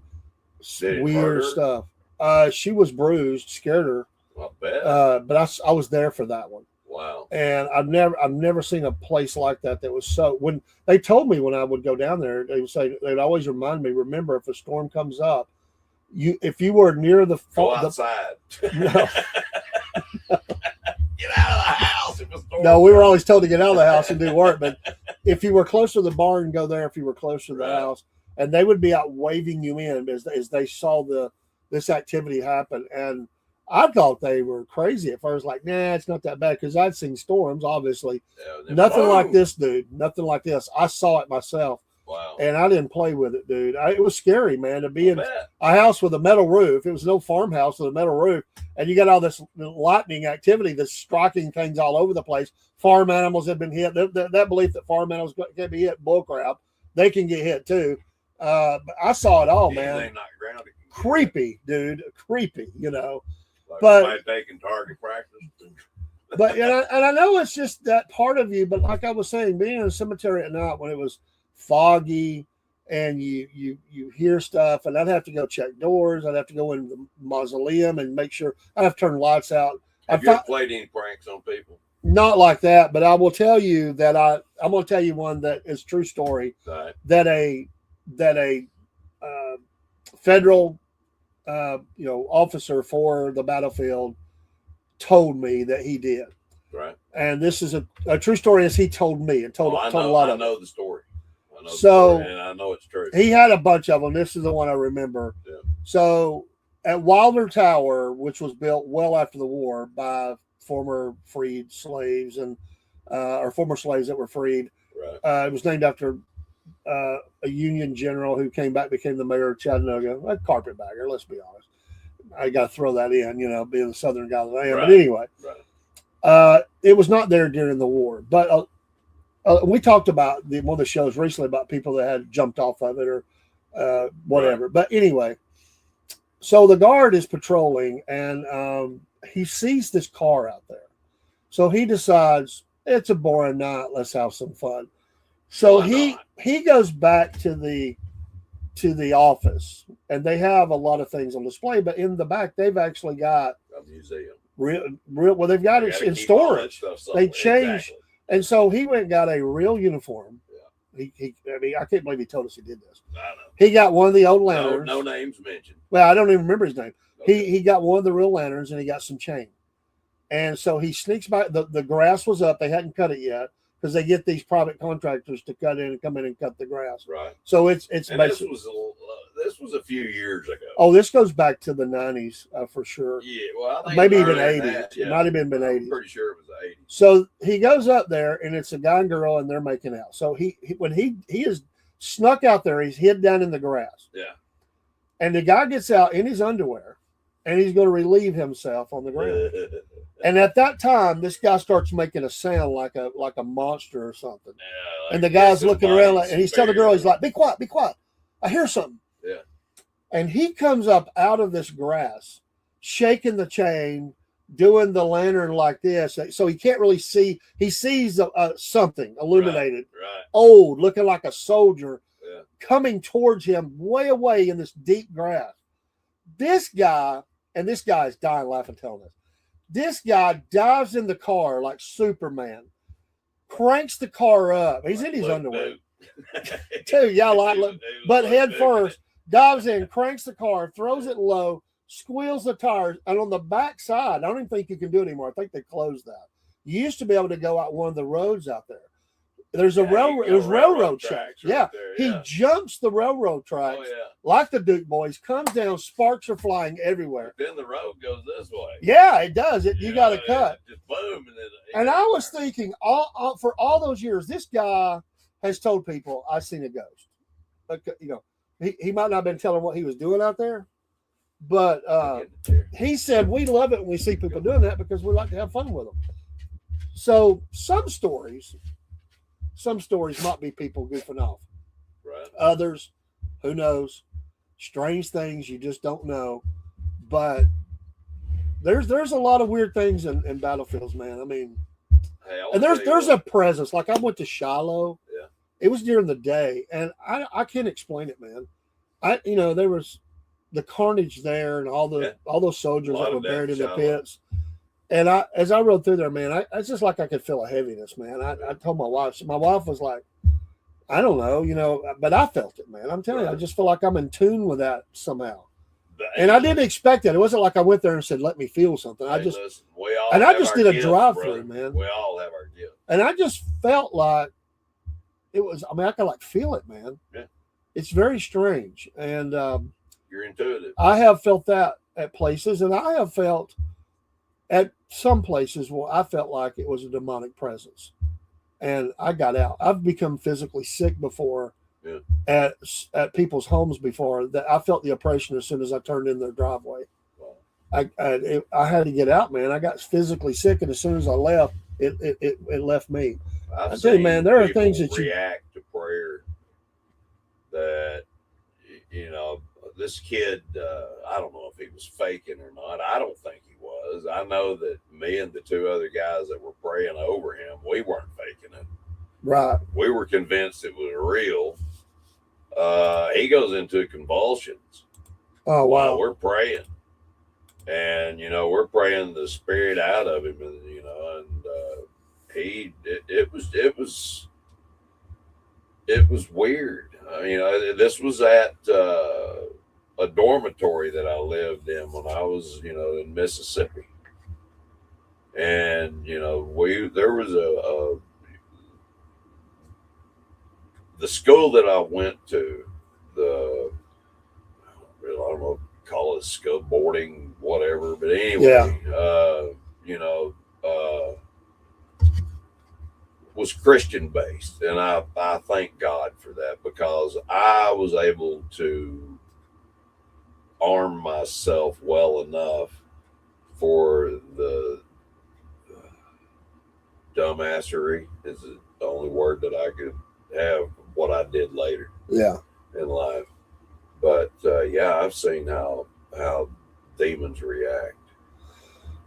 Did it weird hurt her? stuff. She was bruised, scared her, I bet. but I was there for that one. Wow. And I've never seen a place like that was so. When they told me when I would go down there, they would say they'd always remind me, remember, if a storm comes up, if you were near the Go outside. No. Get out of the house. It was storm. No, we were always told to get out of the house and do work. But if you were close to the barn, go there. If you were close to the Right. house, and they would be out waving you in as they saw this activity happen. And I thought they were crazy at first. Like, nah, it's not that bad because I'd seen storms. Obviously, Yeah, and then nothing like boom. this, dude. Nothing like this. I saw it myself, Wow. and I didn't play with it, dude. It was scary, man, to be I in bet. a house with a metal roof. It was no farmhouse with a metal roof, and you got all this lightning activity that's striking things all over the place. Farm animals have been hit. That belief that farm animals can be hit, bullcrap. They can get hit too. But I saw it all, man. Anything not grounded. Creepy, dude. Creepy, Like but- somebody taking target practice. But and I know it's just that part of you. But like I was saying, being in a cemetery at night when it was foggy and you hear stuff, and I'd have to go check doors. I'd have to go in the mausoleum and make sure. I'd have to turn the lights out. Have you ever played any pranks on people? Not like that, but I will tell you that I'm going to tell you one that is true story. Right. That a federal officer for the battlefield told me that he did, Right. and this is a true story as he told me and told I a lot know, of I know the story. I know the So- story, and I know it's true. He had a bunch of them. This is the one I remember. Yeah. So at Wilder Tower, which was built well after the war by former freed slaves or former slaves that were freed. Right. It was named after a Union general who came back, became the mayor of Chattanooga, a carpetbagger, let's be honest. I got to throw that in, being the Southern guy that I am. Right. But anyway, Right. it was not there during the war. But we talked about one of the shows recently about people that had jumped off of it or whatever. But anyway, so the guard is patrolling and he sees this car out there. So he decides it's a boring night. Let's have some fun. So Why he goes back to the office, and they have a lot of things on display. But in the back, they've actually got A museum. real. Well, they've got You it gotta in keep all that storage. stuff They somewhere. changed- Exactly. And so he went and got a real uniform. I mean, I can't believe he told us he did this. I know. He got one of the old No, lanterns. no names mentioned. Well, I don't even remember his name. Okay. He got one of the real lanterns and he got some chain. And so he sneaks by. The grass was up. They hadn't cut it yet because they get these private contractors to come in and cut the grass. Right. So it's And basically. this was a few years ago. Oh, this goes back to the 90s for sure. Yeah, well, I think Maybe it even was earlier 80s. than that, It might have been I'm 80s. pretty sure it was the 80s. So he goes up there, and it's a guy and girl, and they're making out. So when he is snuck out there, he's hid down in the grass. Yeah. And the guy gets out in his underwear, and he's going to relieve himself on the ground. And at that time, this guy starts making a sound like a monster or something. Yeah, like And the guy's this looking is around, mighty and he's telling the girl, superior. he's like, "Be quiet, be quiet. I hear something." Yeah. And he comes up out of this grass, shaking the chain, doing the lantern like this. So he can't really see. He sees something illuminated, Right. old, looking like a soldier, Yeah. coming towards him way away in this deep grass. This guy, and this guy is dying laughing telling this. This guy dives in the car like Superman, cranks the car up. He's in his underwear. Too, yeah, like, but head first, dives in, cranks the car, throws it low, squeals the tires, and on the back side, I don't even think you can do it anymore. I think they closed that. You used to be able to go out one of the roads out there. There's a railroad. There's railroad tracks. right Yeah, there, he jumps the railroad tracks Oh yeah. like the Duke boys. Comes down, sparks are flying everywhere. Then the road goes this way. Yeah, it does. You got to know, cut. Just boom, and then. And I was thinking, for all those years, this guy has told people, "I've seen a ghost." Like, he might not have been telling what he was doing out there, but he said we love it when we see people doing that because we like to have fun with them. So some stories might be people goofing off. Right. Others, who knows? Strange things you just don't know. But there's a lot of weird things in battlefields, man. I mean, Hey, and there's a presence. Like I went to Shiloh. Yeah. It was during the day, and I can't explain it, man. There was the carnage there, and all those soldiers that were buried in the pits. And as I rode through there, man, it's just like I could feel a heaviness, man. I told my wife. My wife was like, I don't know, but I felt it, man. I'm telling you, I just feel like I'm in tune with that somehow. And I didn't expect it. It wasn't like I went there and said, "Let me feel something." I just did a drive-through, man. We all have our gifts. And I just felt like it was. I mean, I could like feel it, man. Yeah. It's very strange, and You're intuitive. I have felt that at places, and I have felt at some places where I felt like it was a demonic presence, and I got out. I've become physically sick before. Yeah. At people's homes before that, I felt the oppression as soon as I turned in their driveway. Wow. I had to get out, man. I got physically sick, and as soon as I left, it left me. I've I tell you, man, seen there are people things that you react to prayer that this kid. I don't know if he was faking or not. I don't think he was. I know that me and the two other guys that were praying over him, we weren't faking it. right. We were convinced it was real. He goes into convulsions Oh while wow. we're praying, and we're praying the spirit out of him, and it was weird. This was at a dormitory that I lived in when I was in Mississippi, and there was the school that I went to, I don't know, call it school boarding, whatever. But anyway, was Christian based, and I thank God for that, because I was able to arm myself well enough for the dumbassery is the only word that I could have what I did later Yeah. in life. But I've seen how demons react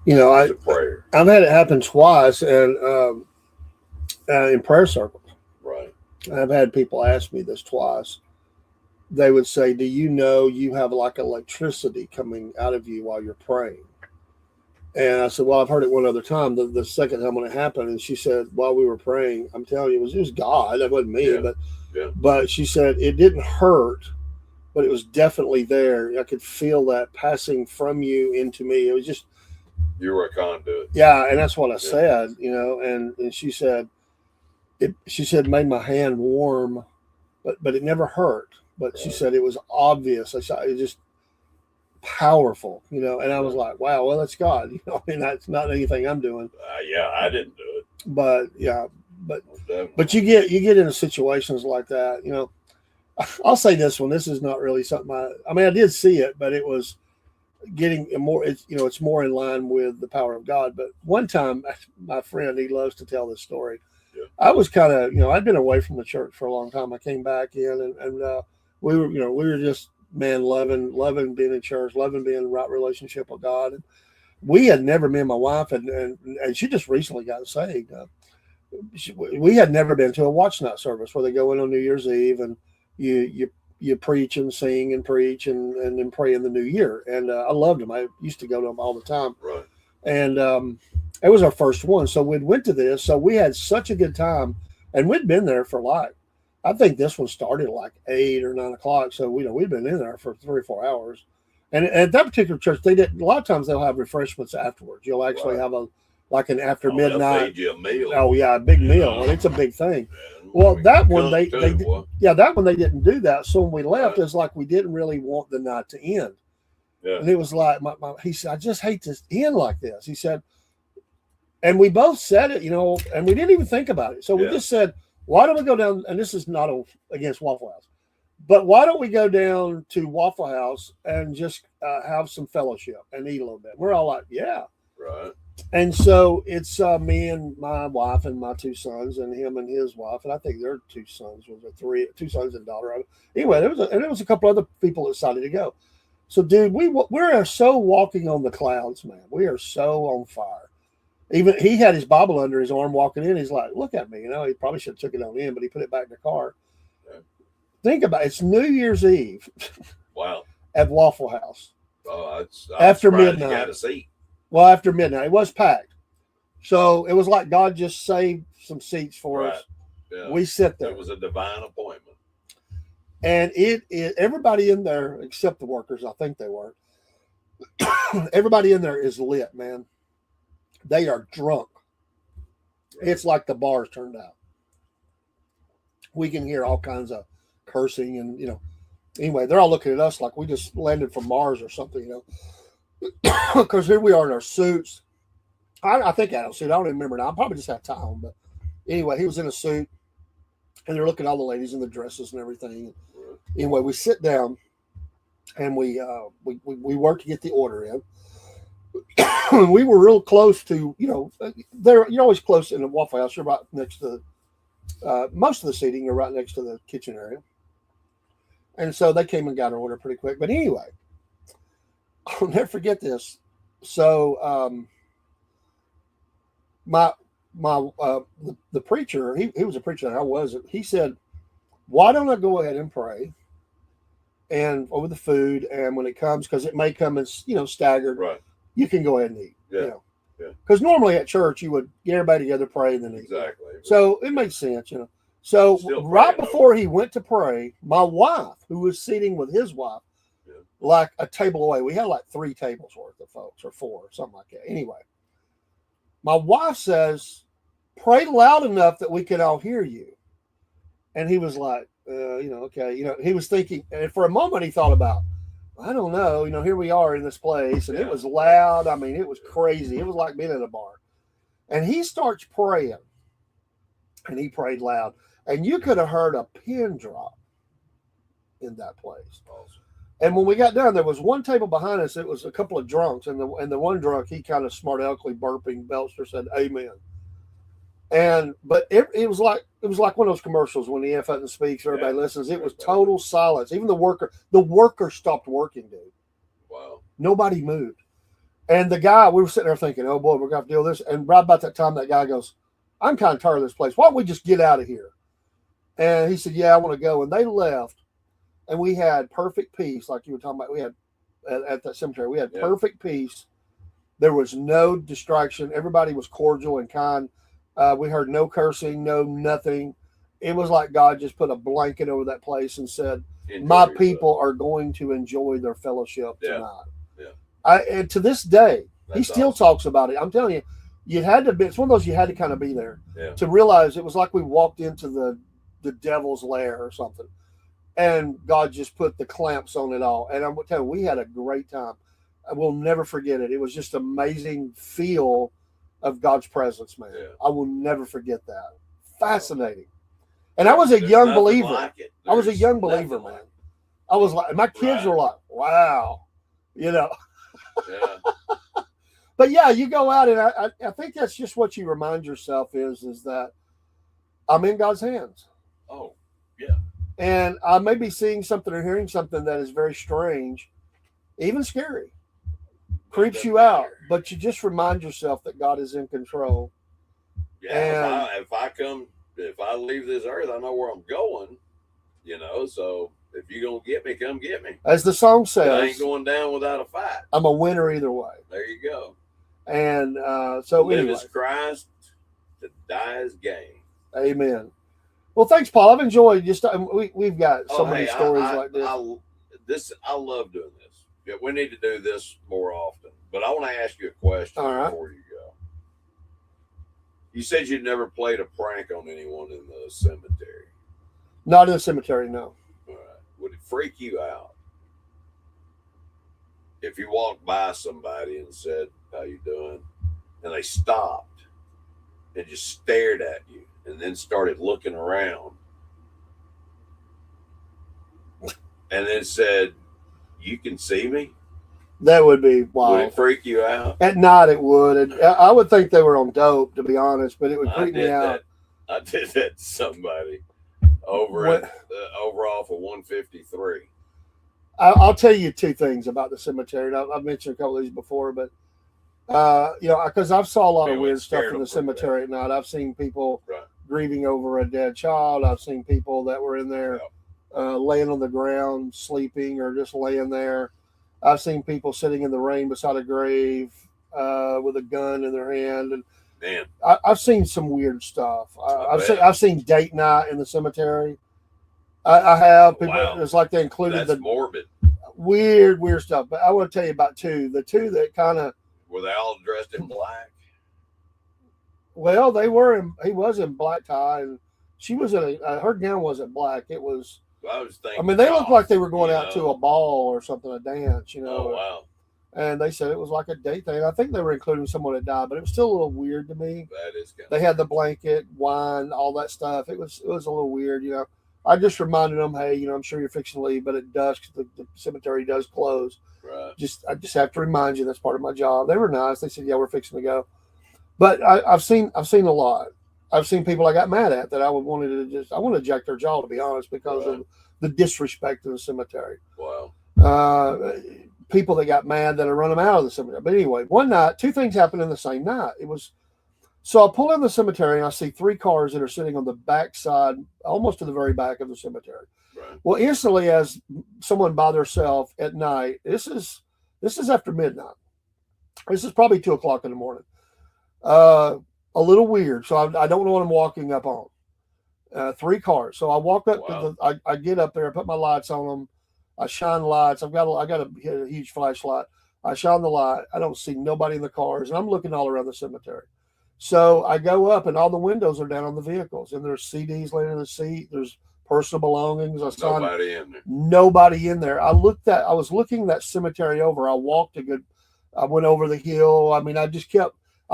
to prayer. I've had it happen twice, and in prayer circles. Right. I've had people ask me this twice. They would say, "Do you know you have like electricity coming out of you while you're praying?" And I said, "Well, I've heard it one other time. The second time when it happened," and she said, "While we were praying, I'm telling you, it was God. That wasn't me, but she said it didn't hurt, but it was definitely there. I could feel that passing from you into me. It was just." You were a conduit. Yeah, and that's what I said, and she said, she said, made my hand warm, but it never hurt. But she Right. said it was obvious. I saw it was just powerful, and I was like, wow, well, that's God. I mean, that's not anything I'm doing. Yeah, I didn't do it. But yeah, but Most definitely. but you get into situations like that. I'll say this one. This is not really something I mean, I did see it, but it was getting more. It's more in line with the power of God. But one time, my friend, he loves to tell this story. Yeah. I was kind of, I'd been away from the church for a long time. I came back in, and we were just loving being in church, loving being in right relationship with God. And we had never, me and my wife, and she just recently got saved. We had never been to a watch night service where they go in on New Year's Eve and you preach and sing and preach and then pray in the new year. And I loved them. I used to go to them all the time. Right. And it was our first one. So we went to this. So we had such a good time. And we'd been there for I think this one started at 8 or 9 o'clock. So we'd been in there for 3 or 4 hours. And at that particular church, a lot of times they'll have refreshments afterwards. You'll actually have an after They'll midnight. feed you a meal. Oh yeah, a big meal. And it's a big thing. Man, Well, that one cook too, boy. that one they didn't do that. So when we left, it's like we didn't really want the night to end. Yeah. And it was like he said, I just hate to end like this. He said, and we both said it, and we didn't even think about it. So we just said, why don't we go down? And this is not against Waffle House, but why don't we go down to Waffle House and just have some fellowship and eat a little bit? We're all like, yeah. Right. And so it's me and my wife and my 2 sons and him and his wife. And I think their 2 sons was 2 sons and daughter. Anyway, there was a couple other people that decided to go. So dude, we're so walking on the clouds, man. We are so on fire. Even he had his Bible under his arm walking in. He's like, look at me. He probably should have took it on in, but he put it back in the car. Yeah. Think about it. It's New Year's Eve. Wow. At Waffle House. Oh, After midnight. midnight. You got a seat. Well, after midnight, it was packed. So it was like God just saved some seats for us. Yeah. We sit there. It was a divine appointment. And everybody in there, except the workers, I think they were, everybody in there is lit, man. They are drunk. Right. It's like the bar's turned out. We can hear all kinds of cursing and, anyway, they're all looking at us like we just landed from Mars or something, because here we are in our suits. I think I had a suit. I don't even remember now. I probably just had a tie on, but anyway, he was in a suit, and they're looking at all the ladies in the dresses and everything. Right. Anyway, we sit down, and we work to get the order in. We were real close to, you're always close in the Waffle House. You're right next to most of the seating. You're right next to the kitchen area, and so they came and got our order pretty quick. But anyway, I'll never forget this. So the preacher, he was a preacher and I wasn't. He said, why don't I go ahead and pray and over the food, and when it comes, because it may come as staggered, Right. you can go ahead and eat. Yeah. Yeah. Because normally at church you would get everybody together, pray, and then eat. Exactly. So it makes sense, So Still right praying before he went to pray, my wife, who was sitting with his wife, like a table away, we had 3 tables worth of folks, or 4, or something like that. Anyway, my wife says, pray loud enough that we can all hear you. And he was like, okay. He was thinking, and for a moment he thought about, I don't know, here we are in this place, and it was loud. I mean, it was crazy. It was like being at a bar. And he starts praying, and he prayed loud. And you could have heard a pin drop in that place. Awesome. And when we got down, there was one table behind us. It was a couple of drunks, and the one drunk, he kind of smart aleckly burping, Belster said, "Amen." But it was like one of those commercials when the EF Hutton speaks, everybody listens. It was total silence. Even the worker stopped working, dude. Wow. Nobody moved. And the guy, we were sitting there thinking, oh boy, we're gonna have to deal with this. And right about that time, that guy goes, I'm kind of tired of this place. Why don't we just get out of here? And he said, yeah, I want to go. And they left. And we had perfect peace, like you were talking about. We had at that cemetery, we had perfect peace. There was no distraction. Everybody was cordial and kind. We heard no cursing, no nothing. It was like God just put a blanket over that place and said, my people are going to enjoy their fellowship tonight. Yeah. And to this day, That's he still awesome. talks about it. I'm telling you, You had to be. It's one of those you had to kind of be there Yeah. to realize it was like we walked into the devil's lair or something, and God just put the clamps on it all. And I'm gonna tell you, we had a great time. I will never forget it. It was just amazing feel of God's presence, man. Yeah. I will never forget that. Fascinating. And I was a There's young nothing believer. like it. I was a There's young believer, nothing man. like it. I was like, my kids Right. were like, wow, you know. Yeah. But yeah, you go out, and I think that's just what you remind yourself is that I'm in God's hands. Oh, yeah. And I may be seeing something or hearing something that is very strange, even scary, creeps you out, but you just remind yourself that God is in control. Yeah. If I leave this earth, I know where I'm going. So if you're gonna get me, come get me. As the song I says, ain't going down without a fight. I'm a winner either way. There you go. And so Live anyway, as Christ, to die as gain. amen. Well, thanks, Paul. I've enjoyed just we've got so many hey, stories like this. I love doing this. Yeah, we need to do this more often. But I want to ask you a question All right. before you go. You said you'd never played a prank on anyone in the cemetery. Not in the cemetery, no. All right. Would it freak you out if you walked by somebody and said, "How you doing?" and they stopped and just stared at you and then started looking around and then said, "You can see me"? That would be Would wild. it freak you out? At night, it would. I would think they were on dope, to be honest, but it would creep me out. I did that to somebody over What- over off of 153. I'll tell you two things about the cemetery. And I've mentioned a couple of these before, but because I've saw a lot of Yeah, weird it stuff scared in them the pretty cemetery at night. I've seen people Right. grieving over a dead child. I've seen people that were in there laying on the ground, sleeping, or just laying there. I've seen people sitting in the rain beside a grave with a gun in their hand, and Man, I've seen some weird stuff. I bet. I've seen date night in the cemetery. I have people. Wow. It's like they included that's the morbid. weird stuff. But I want to tell you about two. The two that kind of Were they all dressed in black? they were in. He was in black tie, and she was in her gown wasn't black. It was. I was thinking. I mean, they looked like they were going you out to know. a ball or something, a dance. Oh wow, And they said it was like a date thing. I think they were including someone that died, but it was still a little weird to me. that is kind They had the blanket, wine, all that stuff. It was a little weird. I just reminded them, hey, I'm sure you're fixing to leave, but at dusk the cemetery does close. right. I just have to remind you that's part of my job. They were nice. They said, yeah, we're fixing to go. But I've seen a lot. I've seen people I got mad at that I want to jack their jaw, to be honest, because of the disrespect in the cemetery. Wow. People that got mad that I run them out of the cemetery. But anyway, one night, two things happened in the same night. So I pull in the cemetery and I see three cars that are sitting on the back side, almost to the very back of the cemetery. Right. Well, instantly, as someone by themselves at night, this is after midnight. This is probably 2:00 in the morning. A little weird. So I don't know what I'm walking up on. Three cars. So I walk up to I get up there, I put my lights on them. I shine lights. I got a huge flashlight. I shine the light. I don't see nobody in the cars, and I'm looking all around the cemetery. So I go up, and all the windows are down on the vehicles, and there's CDs laying in the seat. There's personal belongings. Nobody in there. Nobody in there. I was looking that cemetery over. I went over the hill. I mean, I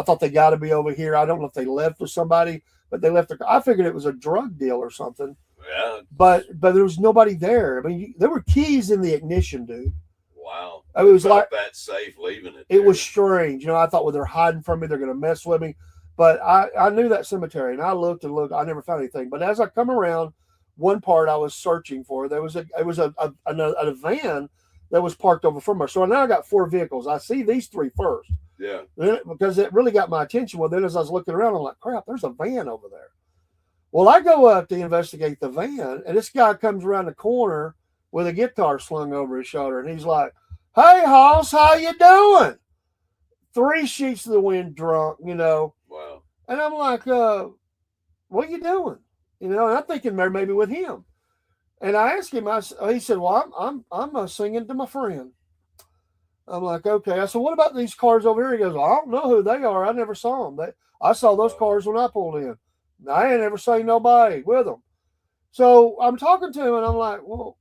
thought they got to be over here. I don't know if they left with somebody, but they left. I figured it was a drug deal or something. Yeah. But there was nobody there. I mean, there were keys in the ignition, dude. Wow. It was Felt like that safe leaving it. it was strange. I thought, well, they're hiding from me. They're going to mess with me. But I knew that cemetery, and I looked and looked. I never found anything. But as I come around one part, I was searching for. It was a van that was parked over from her. So now I got four vehicles. I see these three first. Yeah. Because it really got my attention. Well, then as I was looking around, I'm like, crap, there's a van over there. Well, I go up to investigate the van, and this guy comes around the corner with a guitar slung over his shoulder, and he's like, "Hey, Hoss, how you doing?" 3 sheets of the wind drunk, Wow. And I'm like, "What are you doing?" And I'm thinking maybe with him. And I asked him. He said, "Well, I'm singing to my friend." I'm like, okay. I said, what about these cars over here? He goes, I don't know who they are. I never saw them. I saw those cars when I pulled in. I ain't never seen nobody with them. So I'm talking to him, and I'm like, well,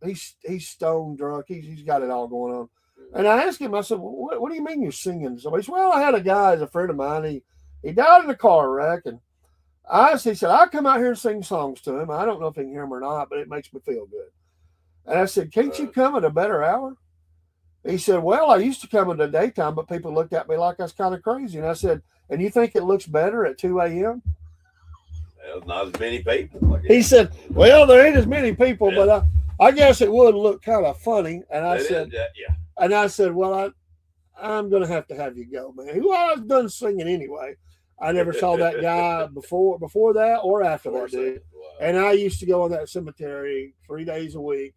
he's stone drunk. He's got it all going on. And I asked him, I said, what do you mean you're singing? So he said, well, I had a guy, as a friend of mine. He died in a car wreck. And he said, I come out here and sing songs to him. I don't know if he can hear them or not, but it makes me feel good. And I said, can't you come at a better hour? He said, well, I used to come in the daytime, but people looked at me like I was kind of crazy. And I said, and you think it looks better at 2 a.m.? Well, not as many people. He said, well, there ain't as many people, but I guess it would look kind of funny. And I said, and I said, well, I'm going to have you go, man. Who I was done singing anyway. I never saw that guy before that or after that, dude. Wow. And I used to go on that cemetery 3 days a week.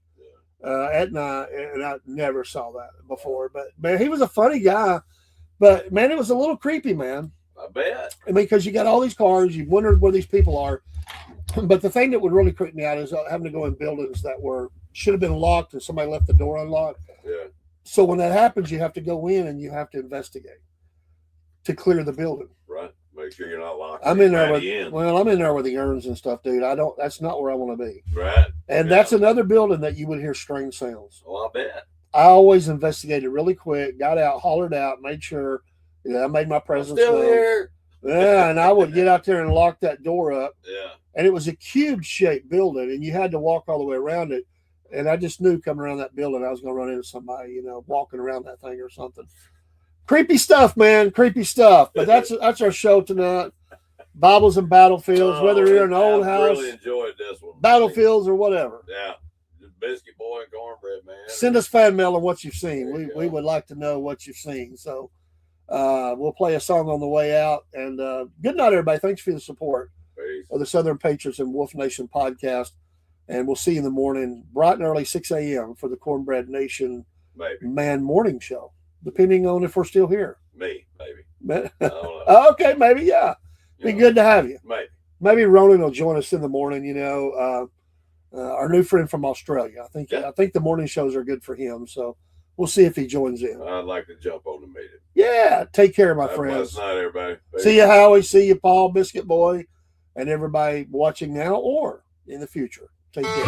At night, and I never saw that before. But man, he was a funny guy. But man, it was a little creepy, man. I bet. I mean, because you got all these cars, you wondered where these people are. But the thing that would really creep me out is having to go in buildings that should have been locked and somebody left the door unlocked. Yeah. So when that happens, you have to go in and you have to investigate to clear the building. Right. Make sure you're not locked. I'm in there with the urns and stuff, dude. That's not where I want to be. Right. And that's another building that you would hear strange sounds. Oh, I bet. I always investigated really quick, got out, hollered out, made sure I made my presence still here. Yeah, and I would get out there and lock that door up. Yeah. And it was a cube-shaped building, and you had to walk all the way around it. And I just knew coming around that building, I was going to run into somebody, walking around that thing or something. Creepy stuff, man. Creepy stuff. But that's our show tonight. Bibles and battlefields, whether you're in an old house. I really enjoyed this one. Battlefields or whatever. Yeah. Biscuit boy and cornbread, man. Send us fan mail on what you've seen. We would like to know what you've seen. So we'll play a song on the way out. And good night, everybody. Thanks for the support of the Southern Patriots and Wolf Nation podcast. And we'll see you in the morning, bright and early, 6 a.m. for the Cornbread Nation Man Morning Show, depending on if we're still here. Maybe. I don't know. Okay, maybe, yeah. Be good to have you. Maybe Ronan will join us in the morning, our new friend from Australia. I think the morning shows are good for him. So we'll see if he joins in. I'd like to jump on the meeting. Yeah. Take care, my friends. Last night, everybody. See you, Howie. See you, Paul, Biscuit Boy, and everybody watching now or in the future. Take care.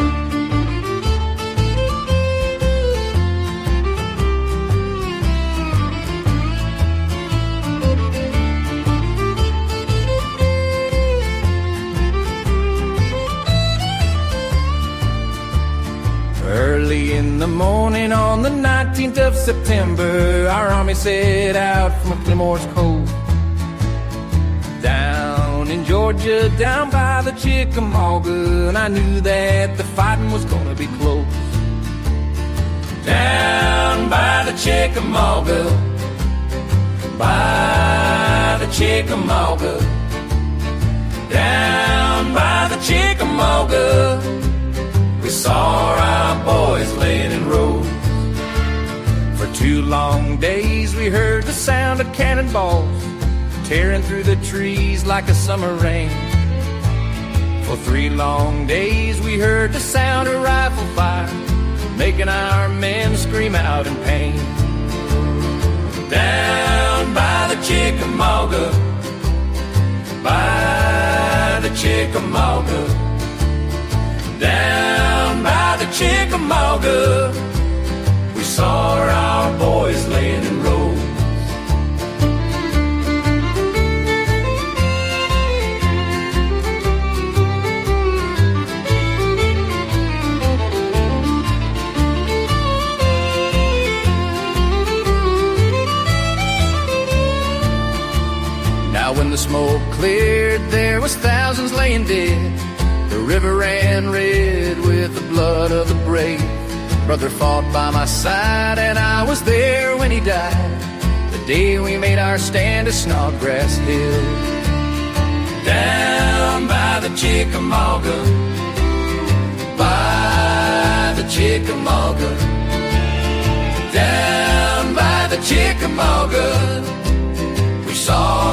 Early in the morning on the 19th of September, our army set out from Clemore's Cove. Down in Georgia, down by the Chickamauga, and I knew that the fighting was gonna be close. Down by the Chickamauga, by the Chickamauga, down by the Chickamauga, we saw our boys laying in rows. For 2 long days we heard the sound of cannonballs tearing through the trees like a summer rain. For 3 long days we heard the sound of rifle fire making our men scream out in pain. Down by the Chickamauga, by the Chickamauga, down by the Chickamauga, we saw our boys laying in rows. Now when the smoke cleared, there was thousands laying dead. The river ran red with the blood of the brave. Brother fought by my side and I was there when he died, the day we made our stand at Snodgrass Hill. Down by the Chickamauga, by the Chickamauga, down by the Chickamauga, we saw